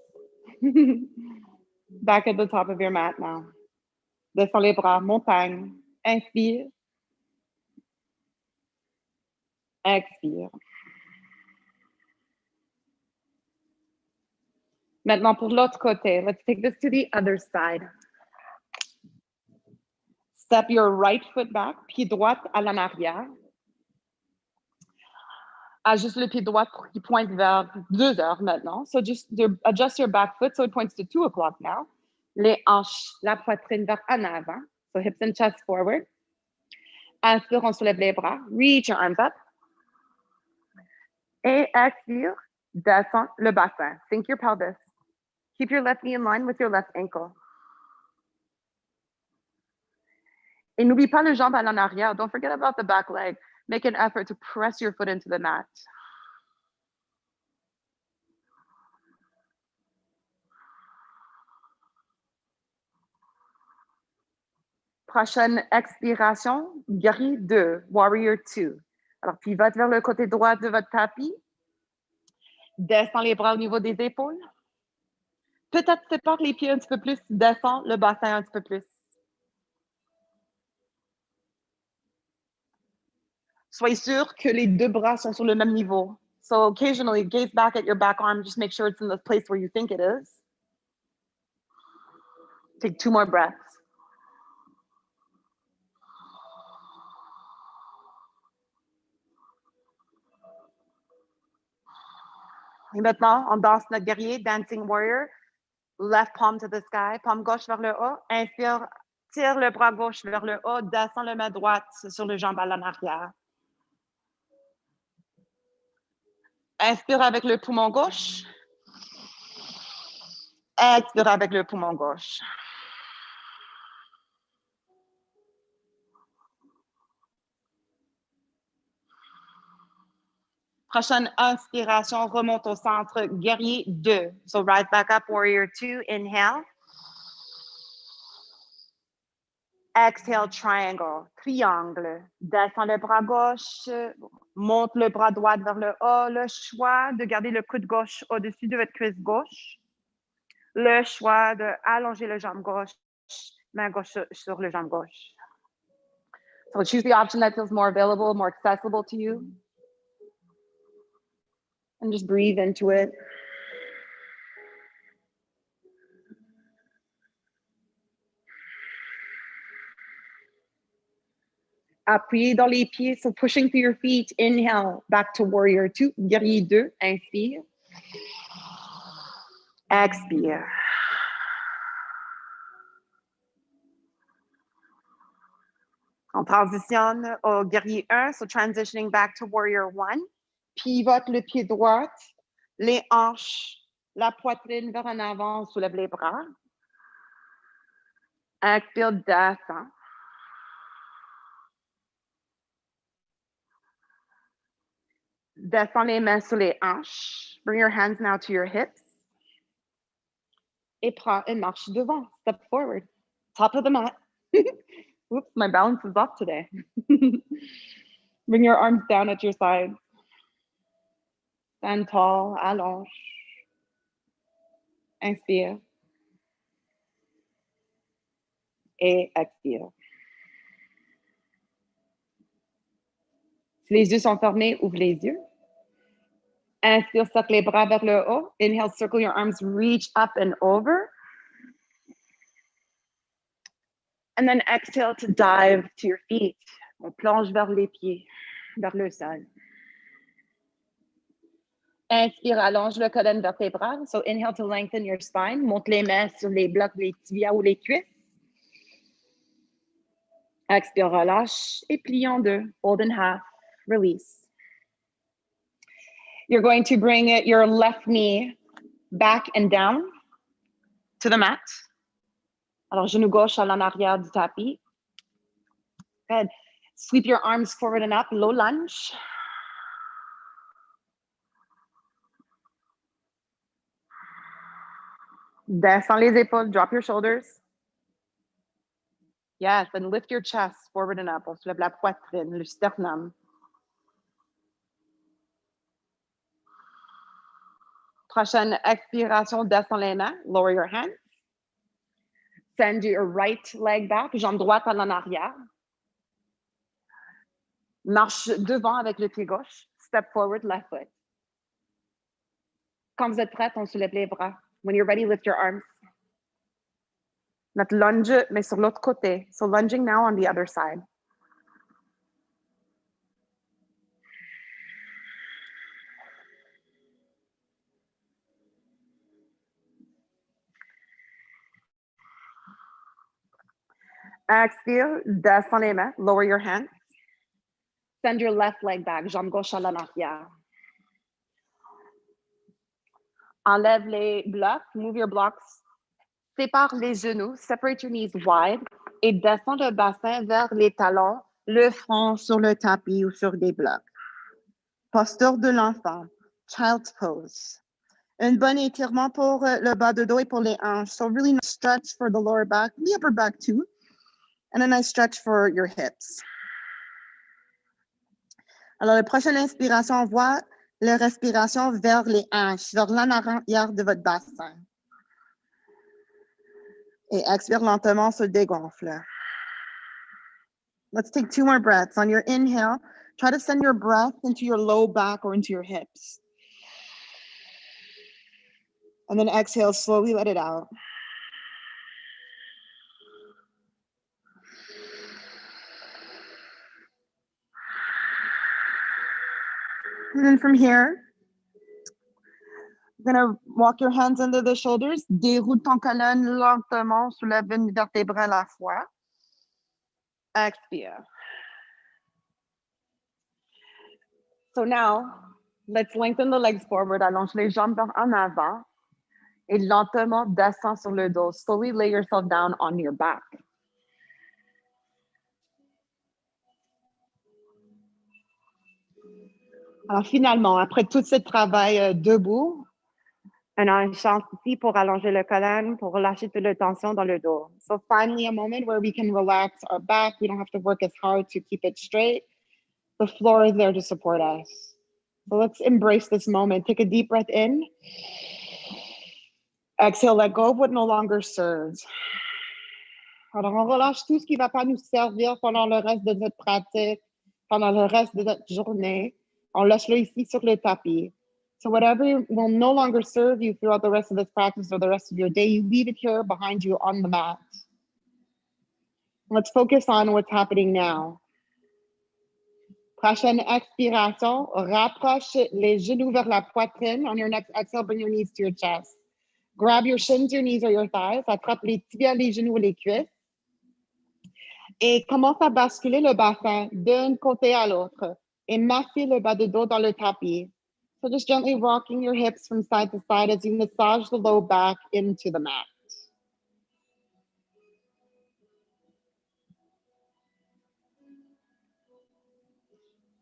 Back at the top of your mat now. Descends les bras, montagne. Inspire. Expire. Maintenant, pour l'autre côté, let's take this to the other side. Step your right foot back, pied droit à l'en arrière. Ajuste le pied droit qui pointe vers 2 heures maintenant. So just adjust your back foot so it points to 2 o'clock now. Les hanches, la poitrine vers en avant. So hips and chest forward. Inspire, on soulève les bras. Reach your arms up. Et expire, descends le bassin. Sink your pelvis. Keep your left knee in line with your left ankle. Et n'oublie pas le jambe à l'en arrière. Don't forget about the back leg. Make an effort to press your foot into the mat. Prochaine expiration, guerrier 2, warrior 2. Alors, pivote vers le côté droit de votre tapis. Descends les bras au niveau des épaules. Peut-être sépare les pieds un petit peu plus. Descends le bassin un petit peu plus. Soyez sûr que les 2 bras sont sur le même niveau. So occasionally gaze back at your back arm, just make sure it's in the place where you think it is. Take 2 more breaths. Et maintenant, on danse notre guerrier, Dancing Warrior. Left palm to the sky, paume gauche vers le haut. Inspire, tire le bras gauche vers le haut, descend le main droite sur le jambe à l'arrière. Inspire avec le poumon gauche. Expire avec le poumon gauche. Prochaine inspiration, remonte au centre, guerrier 2. So rise back up, warrior 2, inhale. Exhale, triangle, triangle. Descends le bras gauche, monte le bras droit vers le haut. Le choix de garder le coude gauche au-dessus de votre cuisse gauche. Le choix d'allonger le jambe gauche, main gauche sur le jambe gauche. So choose the option that feels more available, more accessible to you. And just breathe into it. Appuyez dans les pieds, so pushing through your feet. Inhale, back to warrior 2, guerrier 2, inspire. Expire. On transitionne au guerrier 1, so transitioning back to warrior 1. Pivote le pied droit, les hanches, la poitrine vers en avant, soulève les bras. Expire, descend. Descends les mains sur les hanches. Bring your hands now to your hips. Et prends une marche devant. Step forward. Top of the mat. Oops, my balance is off today. Bring your arms down at your sides. Stand tall, allonge. Inspire. Et expire. Si les yeux sont fermés, ouvre les yeux. Inspire, sac les bras vers le haut. Inhale, circle your arms, reach up and over. And then exhale to dive to your feet. On plonge vers les pieds, vers le sol. Inspire, allonge le colonne vertébrale. So inhale to lengthen your spine. Monte les mains sur les blocs, les tibias ou les cuisses. Expire, relâche et plie en deux. Fold in half, release. You're going to bring your left knee back and down to the mat. Alors, genou gauche à l'en arrière du tapis. Good. Sweep your arms forward and up, low lunge. Descends les épaules, drop your shoulders. Yes, and lift your chest forward and up. On soulève la poitrine, le sternum. Prochaine expiration, descends les mains, lower your hands. Send your right leg back, jambe droite en arrière. Marche devant avec le pied gauche. Step forward, left foot. Quand vous êtes prête, on soulève les bras. When you're ready, lift your arms. Notre lunge, mais sur l'autre côté. So lunging now on the other side. Expire, descends les mains, lower your hands. Send your left leg back, jambe gauche à l'en arrière. Enlève les blocs, move your blocks. Sépare les genoux, separate your knees wide et descends le bassin vers les talons, le front sur le tapis ou sur des blocs. Posture de l'enfant, child's pose. Un bon étirement pour le bas de dos et pour les hanches. So really nice stretch for the lower back, the upper back too. And a nice stretch for your hips. Alors, la prochaine inspiration, on voit la respiration vers les hanches, vers l'en arrière de votre bassin. Et expire lentement, se dégonfle. Let's take 2 more breaths. On your inhale, try to send your breath into your low back or into your hips. And then exhale, slowly let it out. And then from here, you're gonna walk your hands under the shoulders, déroule ton colonne lentement, soulève une vertèbre à la fois. Expire. So now, let's lengthen the legs forward, allonge les jambes en avant, et lentement descends sur le dos. Slowly lay yourself down on your back. Alors finalement, après tout ce travail debout, on a une chance ici pour allonger le colonne, pour relâcher toute la tension dans le dos. So finally, a moment where we can relax our back. We don't have to work as hard to keep it straight. The floor is there to support us. So let's embrace this moment. Take a deep breath in. Exhale, let go of what no longer serves. Alors, on relâche tout ce qui ne va pas nous servir pendant le reste de notre pratique, pendant le reste de notre journée. On laisse-le ici sur le tapis. So whatever will no longer serve you throughout the rest of this practice or the rest of your day, you leave it here behind you on the mat. Let's focus on what's happening now. Prochaine expiration, rapproche les genoux vers la poitrine. On your next exhale, bring your knees to your chest. Grab your shins, your knees, or your thighs. Attrape les tibias, les genoux, les cuisses. Et commence à basculer le bassin d'un côté à l'autre et masser le bas de dos dans le tapis. So just gently rocking your hips from side to side as you massage the low back into the mat.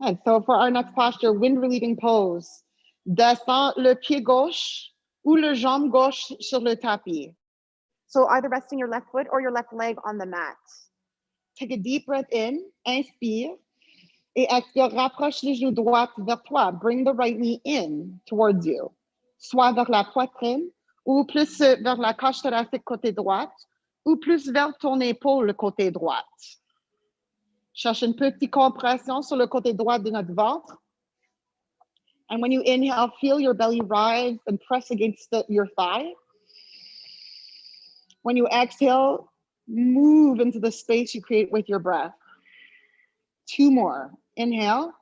And so for our next posture, wind relieving pose. Descends le pied gauche ou le jambe gauche sur le tapis. So either resting your left foot or your left leg on the mat. Take a deep breath in, inspire. Et expire, rapproche les genoux droits vers toi. Bring the right knee in towards you. Soit vers la poitrine, ou plus vers la cage thoracique côté droite, ou plus vers ton épaule côté droite. Cherche une petite compression sur le côté droit de notre ventre. And when you inhale, feel your belly rise and press against your thigh. When you exhale, move into the space you create with your breath. 2 more. Inhale.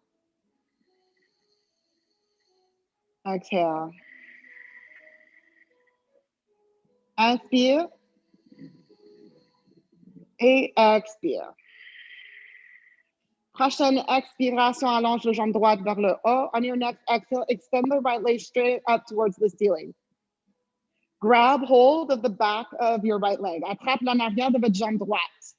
Exhale. Inspire. Et expire. Prochaine expiration, allonge la jambe droite vers le haut. On your next exhale, extend the right leg straight up towards the ceiling. Grab hold of the back of your right leg. Attrape l'en arrière de votre jambe droite.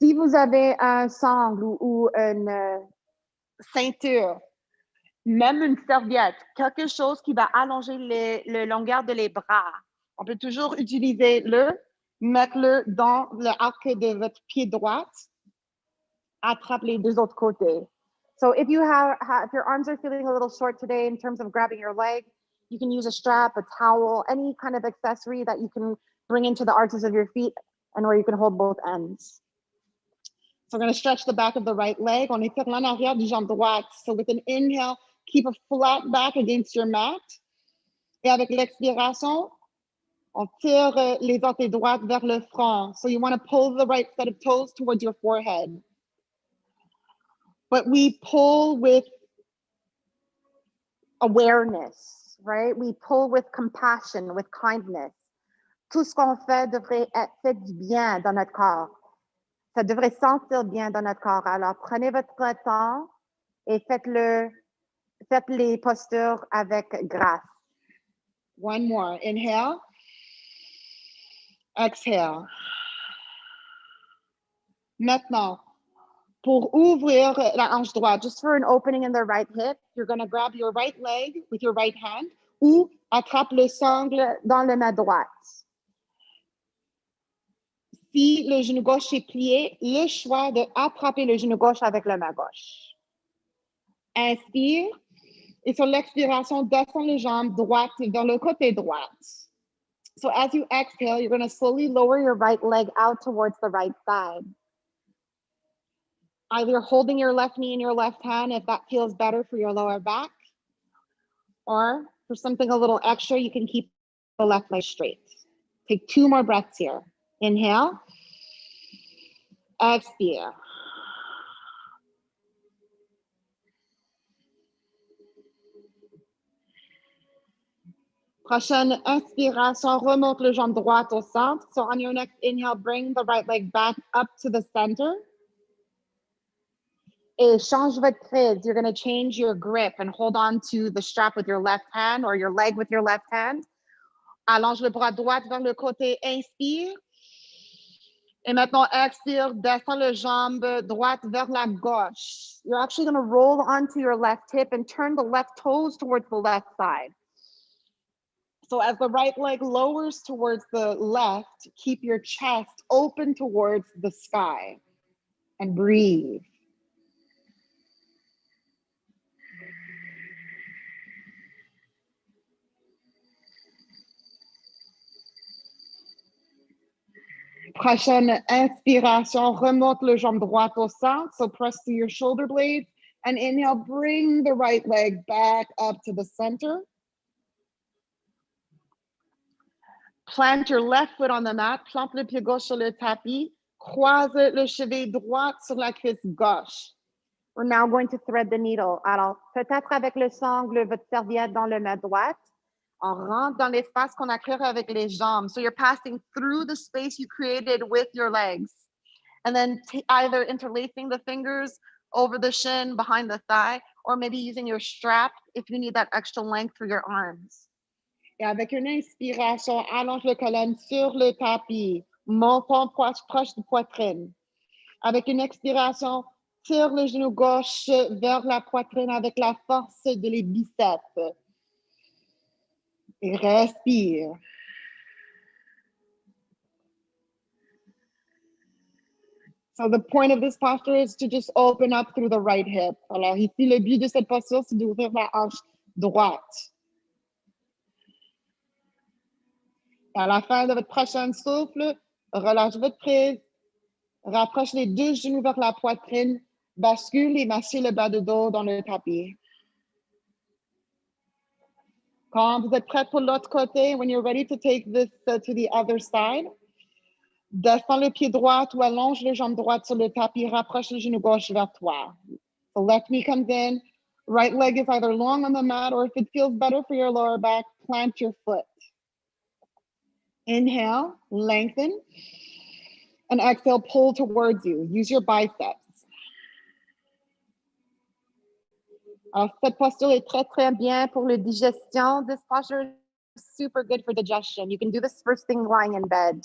Si vous avez un sangle ou une ceinture, même une serviette, quelque chose qui va allonger le longueur de les bras, on peut toujours utiliser mettre-le dans l'arc de votre pied droit, attrape les 2 autres côtés. So if you if your arms are feeling a little short today in terms of grabbing your leg, you can use a strap, a towel, any kind of accessory that you can bring into the arches of your feet and where you can hold both ends. So we're going to stretch the back of the right leg. On étire l'en arrière du jambe droite. So with an inhale, keep a flat back against your mat. Et avec l'expiration, on tire les orteils droites vers le front. So you want to pull the right set of toes towards your forehead. But we pull with awareness, right? We pull with compassion, with kindness. Tout ce qu'on fait devrait être fait du bien dans notre corps. Ça devrait sentir bien dans notre corps. Alors, prenez votre temps et faites les postures avec grâce. One more. Inhale. Exhale. Maintenant, pour ouvrir la hanche droite, just for an opening in the right hip, you're going to grab your right leg with your right hand ou attrape le sangle dans la main droite. Si le genou gauche est plié, le choix de attraper le genou gauche avec la main gauche. Inspire et sur l'expiration, descends les jambes droites vers le côté droit. So as you exhale, you're going to slowly lower your right leg out towards the right side. Either holding your left knee in your left hand if that feels better for your lower back, or for something a little extra, you can keep the left leg straight. Take 2 more breaths here. Inhale, expire. Prochaine inspiration, remonte le jambe droite au centre. So on your next inhale, bring the right leg back up to the center. Et change votre prise. You're going to change your grip and hold on to the strap with your left hand or your leg with your left hand. Allonge le bras droit vers le côté, inspire. Et maintenant, expire, descends le jambe droite vers la gauche. You're actually going to roll onto your left hip and turn the left toes towards the left side. So as the right leg lowers towards the left, keep your chest open towards the sky and breathe. Prochaine inspiration, remonte le jambe droite au centre. So press through your shoulder blades and inhale, bring the right leg back up to the center. Plant your left foot on the mat, plante le pied gauche sur le tapis, croise le cheville droit sur la cuisse gauche. We're now going to thread the needle. Alors, peut-être avec le sangle, votre serviette dans le main droite. On rentre dans l'espace qu'on a créé avec les jambes. So you're passing through the space you created with your legs. And then either interlacing the fingers over the shin, behind the thigh, or maybe using your strap if you need that extra length for your arms. Et avec une inspiration, allonge le colonne sur le tapis. Menton proche de poitrine. Avec une expiration, tire le genou gauche vers la poitrine avec la force de les biceps. Et respire. So the point of this posture is to just open up through the right hip. Alors ici, le but de cette posture, c'est d'ouvrir la hanche droite. À la fin de votre prochain souffle, relâche votre prise, rapproche les 2 genoux vers la poitrine, bascule et massez le bas de dos dans le tapis. Quand vous êtes prêt pour l'autre côté, when you're ready to take this to the other side, descends le pied droit ou allonge le jambe droite sur le tapis, rapproche le genou gauche vers toi. So left knee comes in, right leg is either long on the mat, or if it feels better for your lower back, plant your foot. Inhale, lengthen, and exhale, pull towards you. Use your biceps. Alors, cette posture est très, très bien pour la digestion. This posture is super good for digestion. You can do this first thing lying in bed.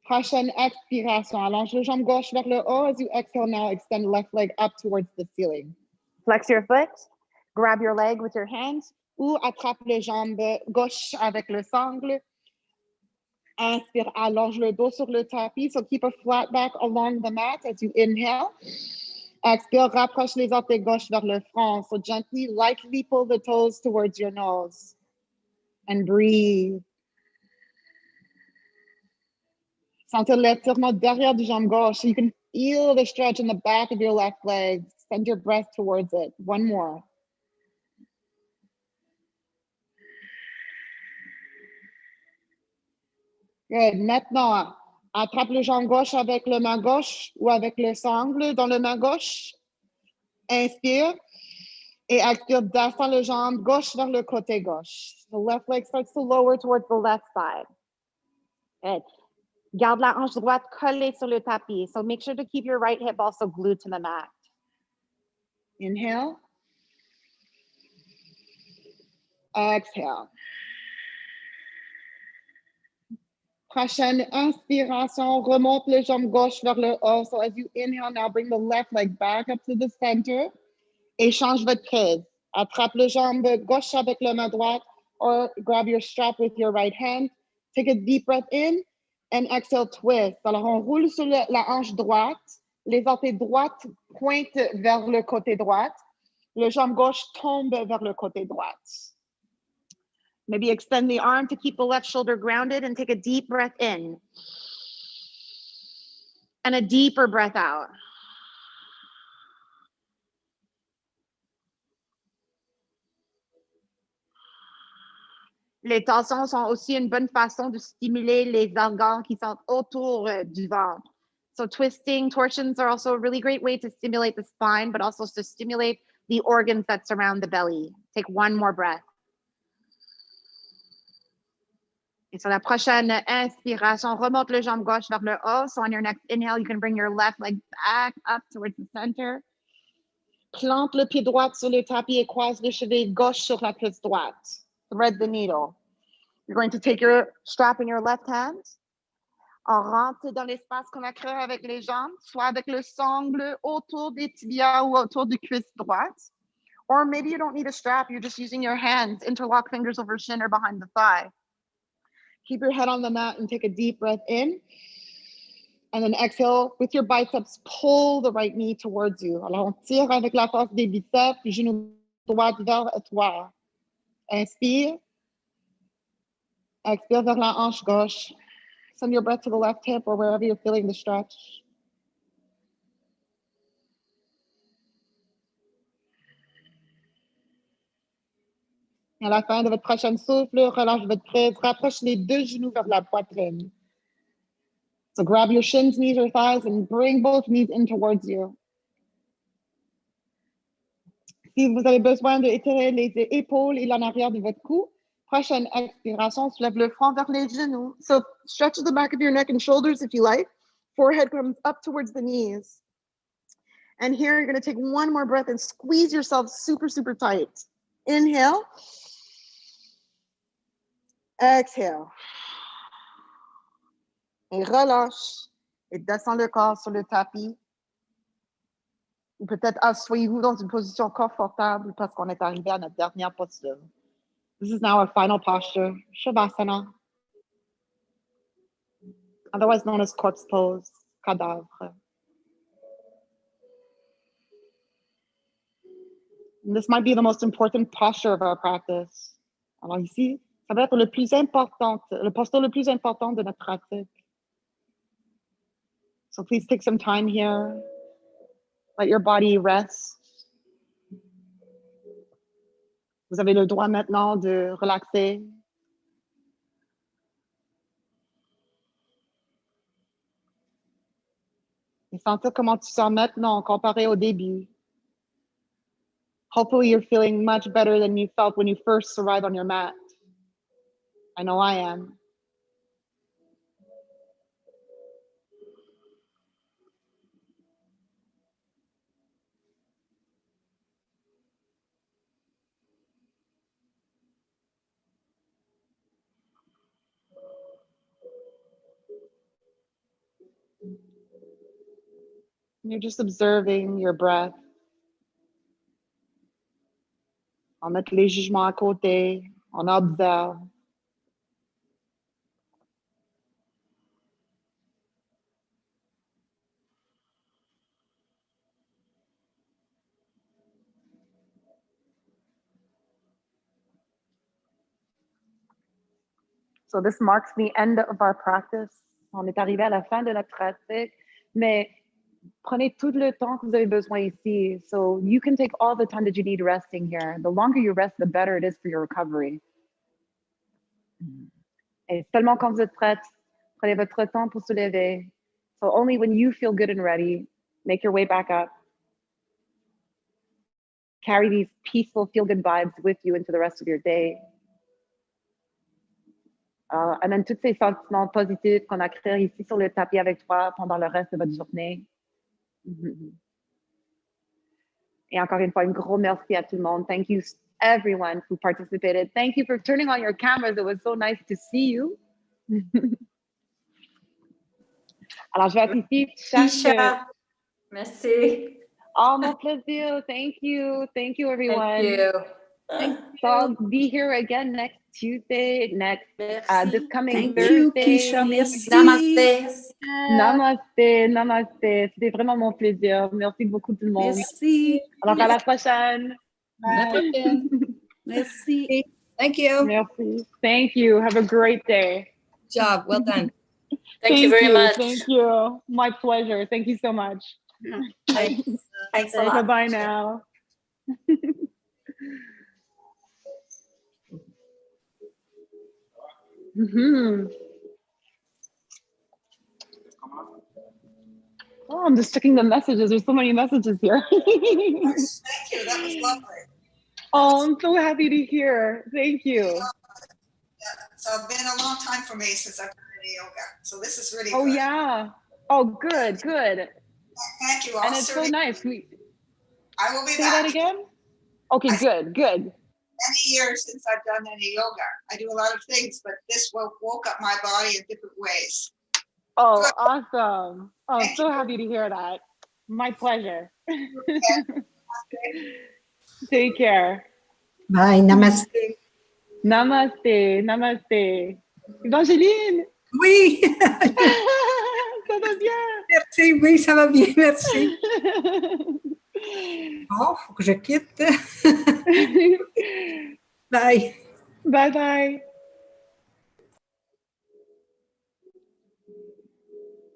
Prochaine expiration. Allonge le jambe gauche vers le haut. As you exhale now, extend left leg up towards the ceiling. Flex your foot. Grab your leg with your hands. Ou attrape les jambes gauche avec le sangle. Inspire, allonge le dos sur le tapis. So keep a flat back along the mat as you inhale. Expire, rapproche les orteils gauche vers le front. So gently, lightly pull the toes towards your nose. And breathe. Sentez l'étirement derrière du jambe gauche. So you can feel the stretch in the back of your left leg. Send your breath towards it. One more. Good. Maintenant, attrape le jambe gauche avec le main gauche ou avec le sangle dans le main gauche. Inspire. Et expire, descend le jambe gauche vers le côté gauche. The left leg starts to lower towards the left side. Good. Garde la hanche droite collée sur le tapis. So make sure to keep your right hip also glued to the mat. Inhale. Exhale. Prochaine inspiration, remonte le jambe gauche vers le haut. So as you inhale now, bring the left leg back up to the center. Et change votre prise. Attrape le jambe gauche avec la main droite, or grab your strap with your right hand. Take a deep breath in and exhale, twist. Alors, on roule sur la hanche droite. Les orteils droites pointent vers le côté droit. Le jambe gauche tombe vers le côté droit. Maybe extend the arm to keep the left shoulder grounded and take a deep breath in. And a deeper breath out. Les tensions sont aussi une bonne façon de stimuler les organes qui sont autour du ventre. So twisting, torsions are also a really great way to stimulate the spine, but also to stimulate the organs that surround the belly. Take one more breath. Et sur la prochaine inspiration, remonte le jambe gauche vers le haut. So on your next inhale, you can bring your left leg back up towards the center. Plante le pied droit sur le tapis et croise le cheville gauche sur la cuisse droite. Thread the needle. You're going to take your strap in your left hand. On rentre dans l'espace qu'on a créé avec les jambes, soit avec le sangle autour des tibias ou autour du cuisse droite. Or maybe you don't need a strap, you're just using your hands, interlock fingers over shin or behind the thigh. Keep your head on the mat and take a deep breath in. And then exhale, with your biceps, pull the right knee towards you. Alors, on tire avec la force des biceps, genou droit vers toi. Inspire. Expire vers la hanche gauche. Send your breath to the left hip or wherever you're feeling the stretch. À la fin de votre prochaine souffle, relâche votre prise, rapproche les deux genoux vers la poitrine. So grab your shins, knees, or thighs and bring both knees in towards you. Si vous avez besoin d'étirer les épaules et l'en arrière de votre cou, prochaine expiration, soulève le front vers les genoux. So stretch the back of your neck and shoulders if you like. Forehead comes up towards the knees. And here you're going to take one more breath and squeeze yourself super, super tight. Inhale. Exhale. Et relâche. Et descends le corps sur le tapis. Ou peut-être asseyez-vous dans une position confortable parce qu'on est arrivé à notre dernière posture. This is now our final posture, Shavasana, otherwise known as corpse pose, cadavre. And this might be the most important posture of our practice. Alors ici, ça va être le posture le plus important de notre pratique. So please take some time here. Let your body rest. Vous avez le droit maintenant de relaxer. Et sentir comment tu sens maintenant comparé au début. Hopefully you're feeling much better than you felt when you first arrived on your mat. I know I am. You're just observing your breath. On met les jugements à côté, on observe. So this marks the end of our practice. On est arrivé à la fin de notre pratique, mais prenez tout le temps que vous avez besoin ici. So you can take all the time that you need resting here. The longer you rest, the better it is for your recovery. Et seulement quand vous êtes prête, prenez votre temps pour se lever. So only when you feel good and ready, make your way back up. Carry these peaceful, feel-good vibes with you into the rest of your day. Amène tous ces sentiments positifs qu'on a créés ici sur le tapis avec toi pendant le reste de votre journée. Et encore une fois, un gros merci à tout le monde. Thank you everyone who participated. Thank you for turning on your cameras. It was so nice to see you. Alors, je vais être ici. Keisha, merci. Oh, mon plaisir. Thank you. Thank you, everyone. Thank you. So I'll be here again next Tuesday, this coming Thank you, Thursday. Keisha. Merci. Namaste. Namaste, namaste. C'était vraiment mon plaisir. Merci beaucoup tout le monde. Merci. Alors, à la prochaine. À la prochaine. Merci. Thank you. Merci. Thank you. Have a great day. Good job. Well done. Thank you very much. Thank you. My pleasure. Thank you so much. Thanks a lot. Bye-bye now. Oh, I'm just checking the messages. There's so many messages here. Thank you. That was lovely. Oh, I'm so happy to hear. Thank you. So it's been a long time for me since I've done any yoga. So this is really Oh, good. yeah. Oh, good, good. Thank you. And it's so nice. I will be Say back. that again? Okay, good, good. Many years since I've done any yoga. I do a lot of things, but this woke up my body in different ways. Oh, Good. awesome. Oh, Thank so you. happy to hear that. My pleasure. Okay. Take care. Bye, namaste. Namaste, namaste. Evangeline! Oui, Ça va bien? merci, oui, ça va bien, merci. Bon, faut que je quitte. Bye. Bye bye.